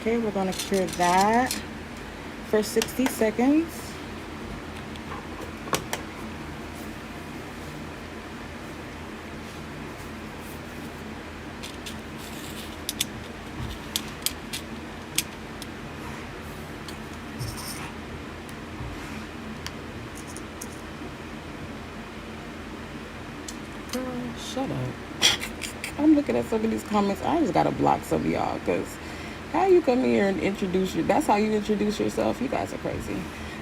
Okay, we're going to cure that for 60 seconds. Girl, shut up. I'm looking at some of these comments. I just gotta block some of y'all because how you come here and introduce you? That's how you introduce yourself. You guys are crazy.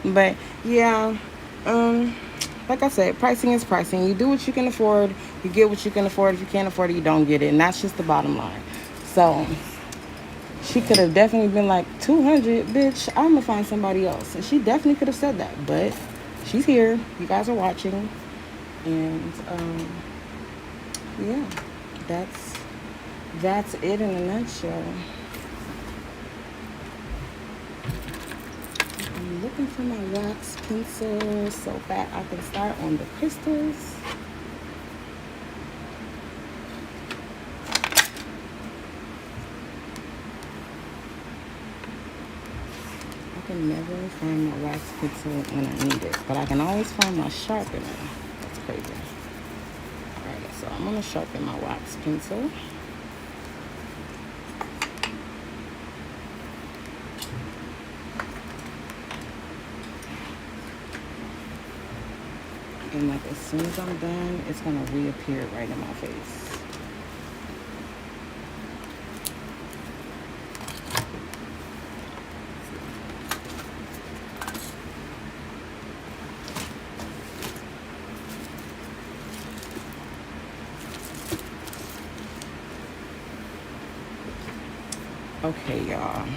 But yeah, like I said, pricing is pricing. You do what you can afford. You get what you can afford. If you can't afford it, you don't get it, and that's just the bottom line. So she could have definitely been like 200, bitch. I'm gonna find somebody else, and she definitely could have said that. But she's here. You guys are watching, and yeah, that's it in a nutshell. I'm looking for my wax pencil so that I can start on the crystals. I can never find my wax pencil when I need it, but I can always find my sharpener. That's crazy. Alright, so I'm gonna sharpen my wax pencil. And like as soon as I'm done, it's gonna reappear right in my face. Okay, y'all.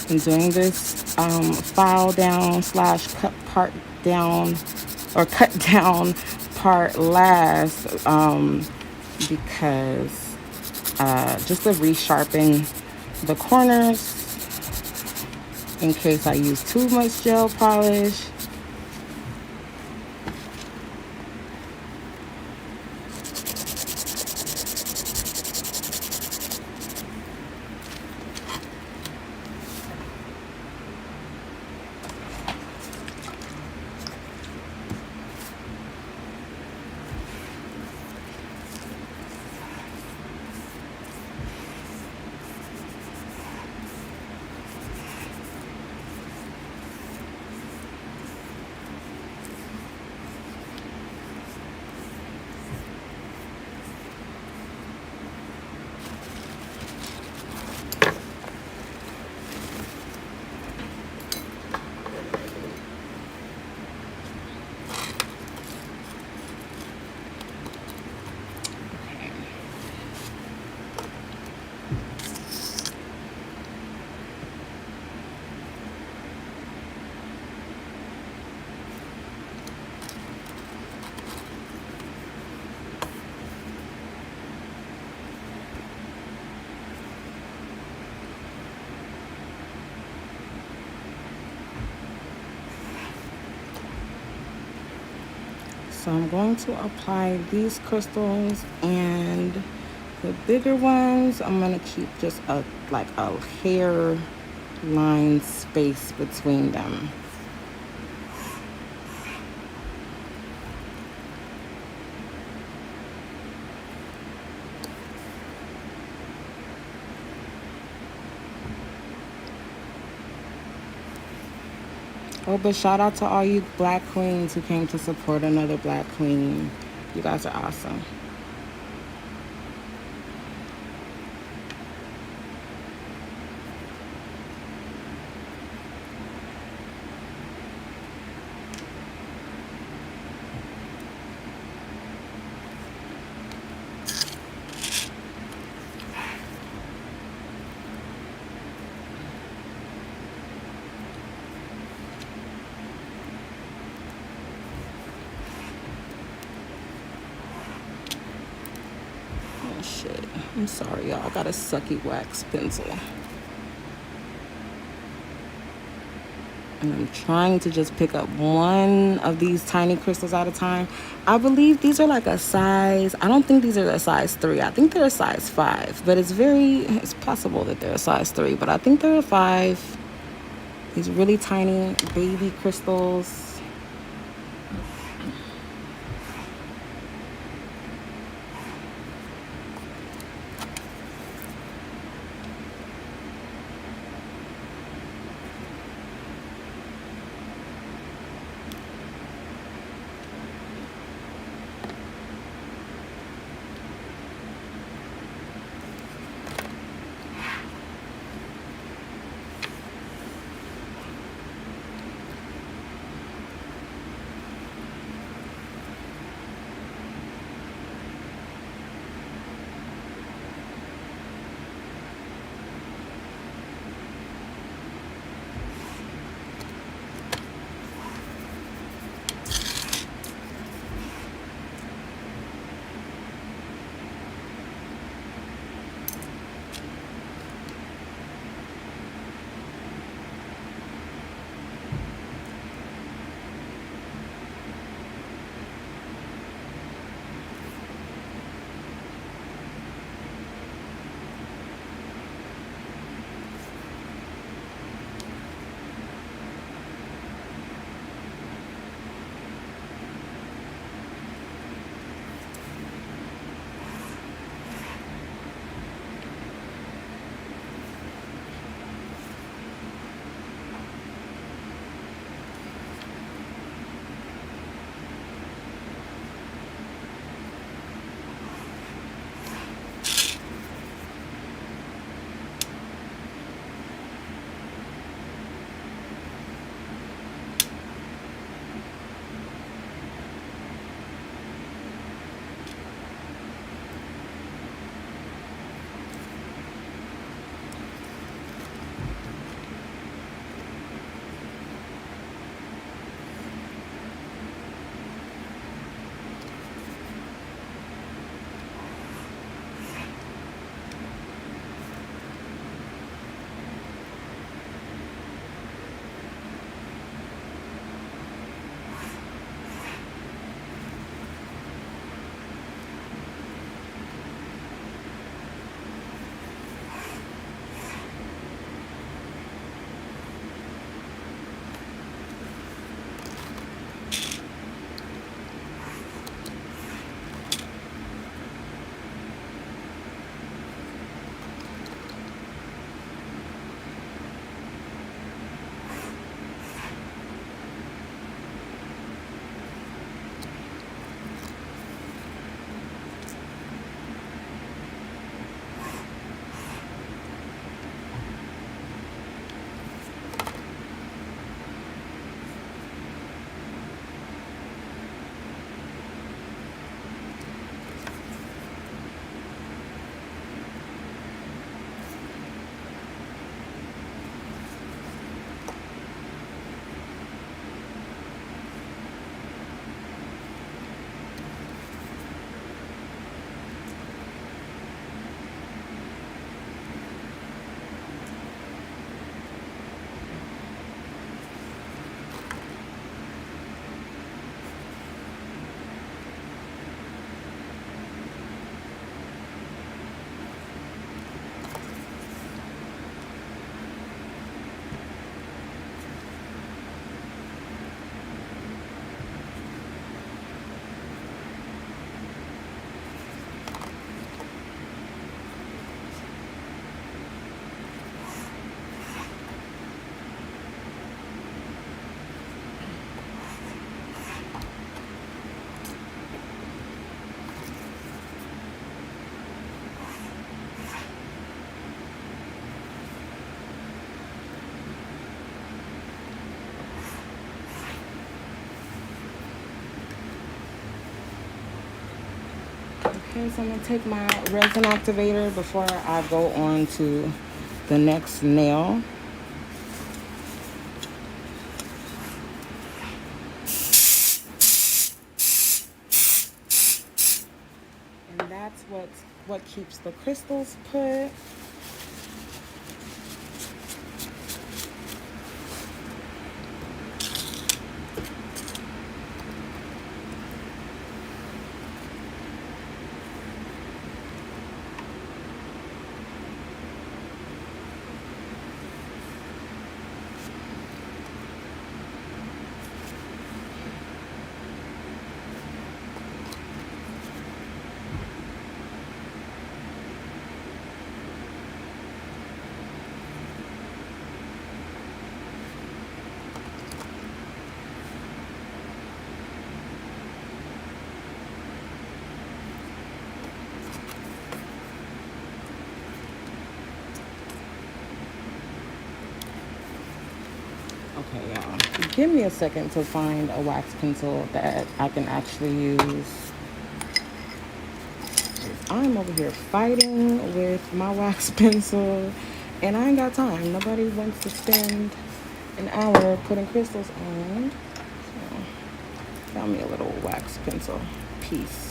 I'm doing this file down slash cut part down or cut down part last because just to resharpen the corners in case I use too much gel polish. So I'm going to apply these crystals, and the bigger ones I'm going to keep just a hair line space between them. Oh, but shout out to all you black queens who came to support another black queen. You guys are awesome. shit. I'm sorry, y'all. I got a sucky wax pencil. And I'm trying to just pick up one of these tiny crystals at a time. I believe these are like a size, I don't think these are a size 3. I think they're a size 5, but it's possible that they're a size 3, but I think they're a 5. These really tiny baby crystals. Okay, so I'm going to take my resin activator before I go on to the next nail. And that's what keeps the crystals put. Okay, y'all. Give me a second to find a wax pencil that I can actually use. I'm over here fighting with my wax pencil, and I ain't got time. Nobody wants to spend an hour putting crystals on. So, found me a little wax pencil piece.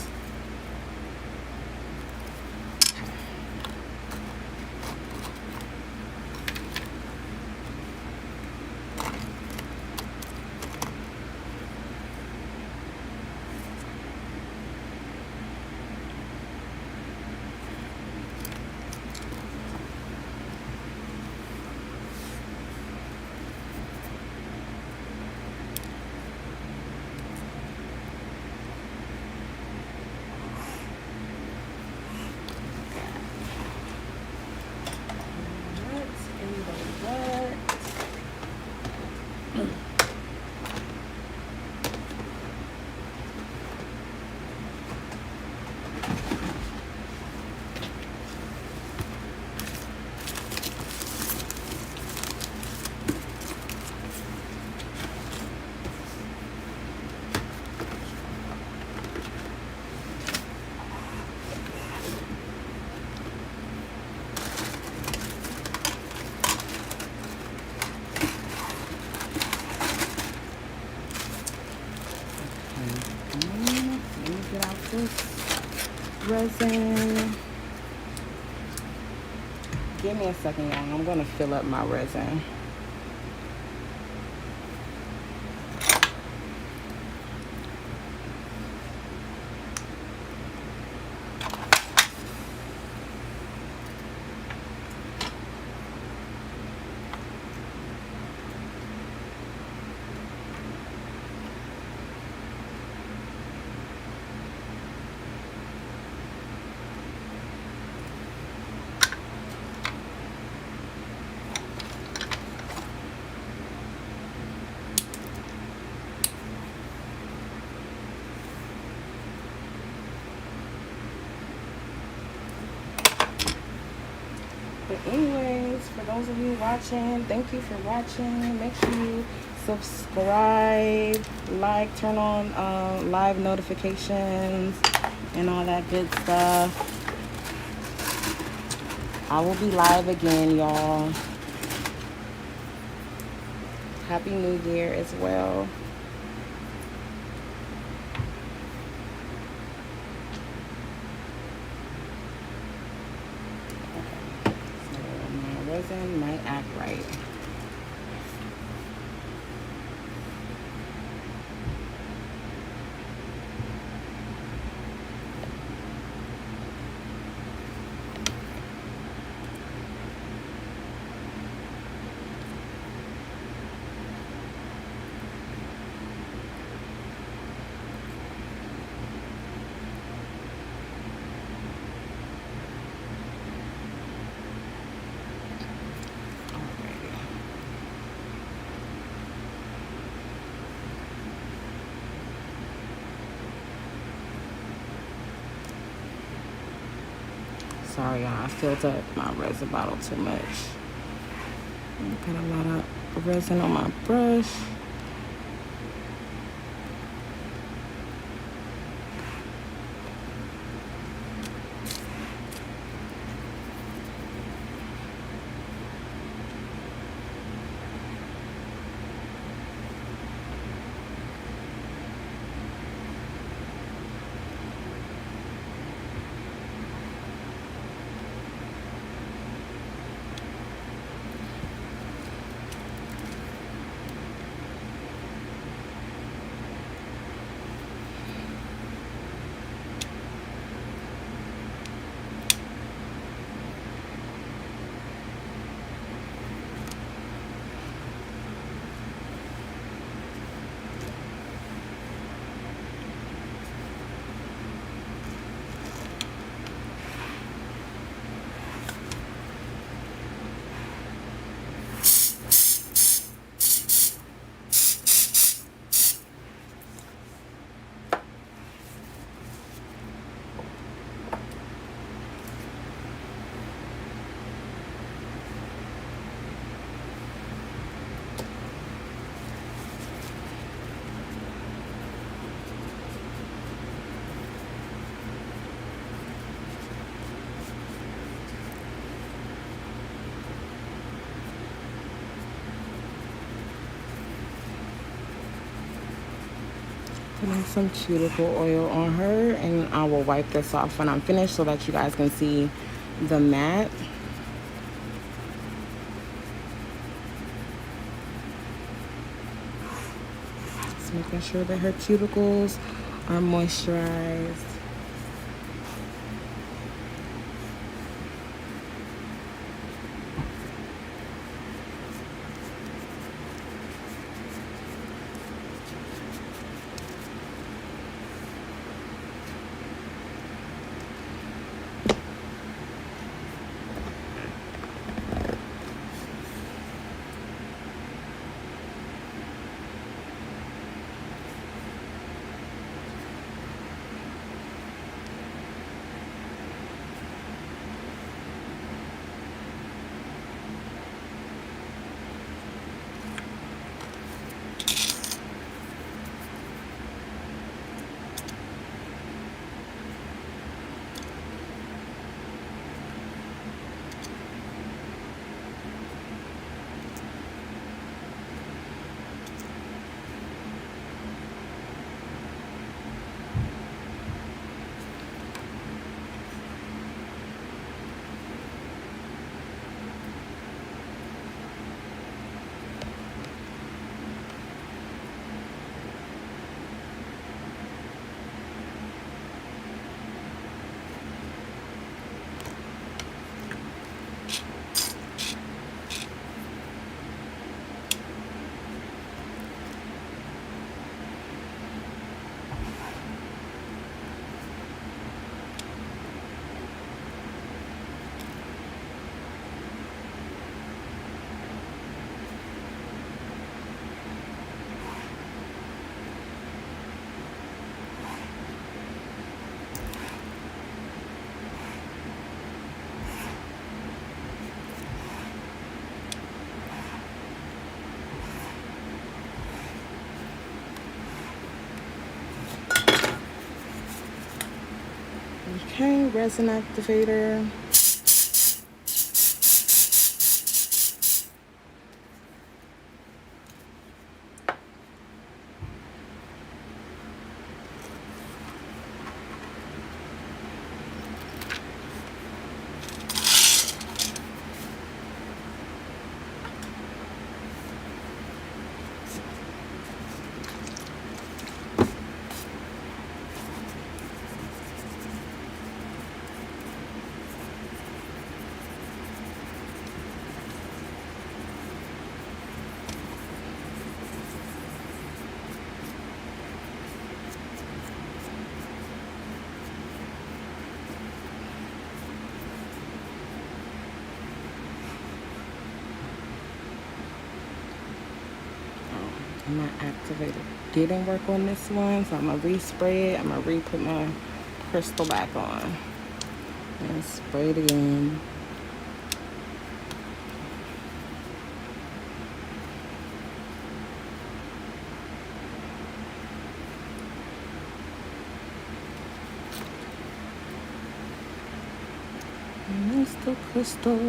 Resin. Give me a second, y'all. I'm gonna fill up my resin. But anyways, for those of you watching, thank you for watching. Make sure you subscribe, like, turn on live notifications and all that good stuff. I will be live again, y'all. Happy New Year as well. Resin might act right. Sorry, y'all. I filled up my resin bottle too much. Got a lot of resin on my brush. Putting some cuticle oil on her, and I will wipe this off when I'm finished so that you guys can see the matte. Just making sure that her cuticles are moisturized. Okay, resin activator. My activator didn't work on this one, so I'm gonna respray it. I'm gonna re-put my crystal back on and spray it again. Mr. Crystal.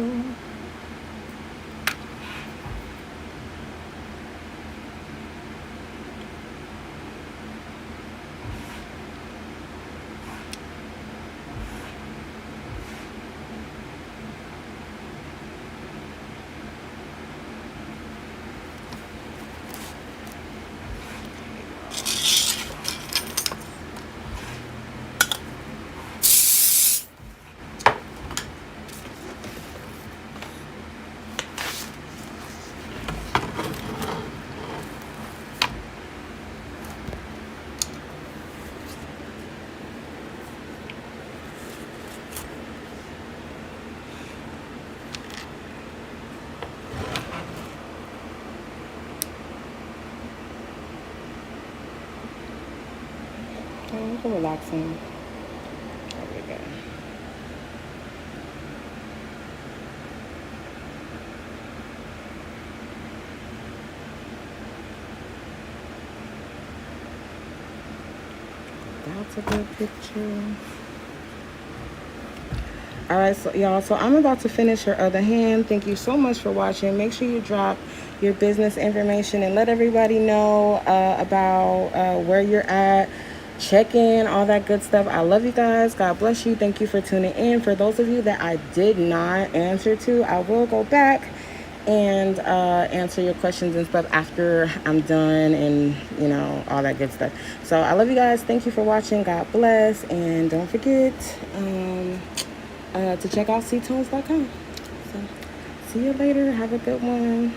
Okay, relaxing. There we go. That's a good picture. All right, so y'all, so I'm about to finish her other hand. Thank you so much for watching. Make sure you drop your business information and let everybody know about where you're at. Check in, all that good stuff. I love you guys. God bless you. Thank you for tuning in. For those of you that I did not answer to, I will go back and answer your questions and stuff after I'm done, and all that good stuff. So I love you guys. Thank you for watching. God bless, and don't forget to check out ctones.com. So see you later. Have a good one.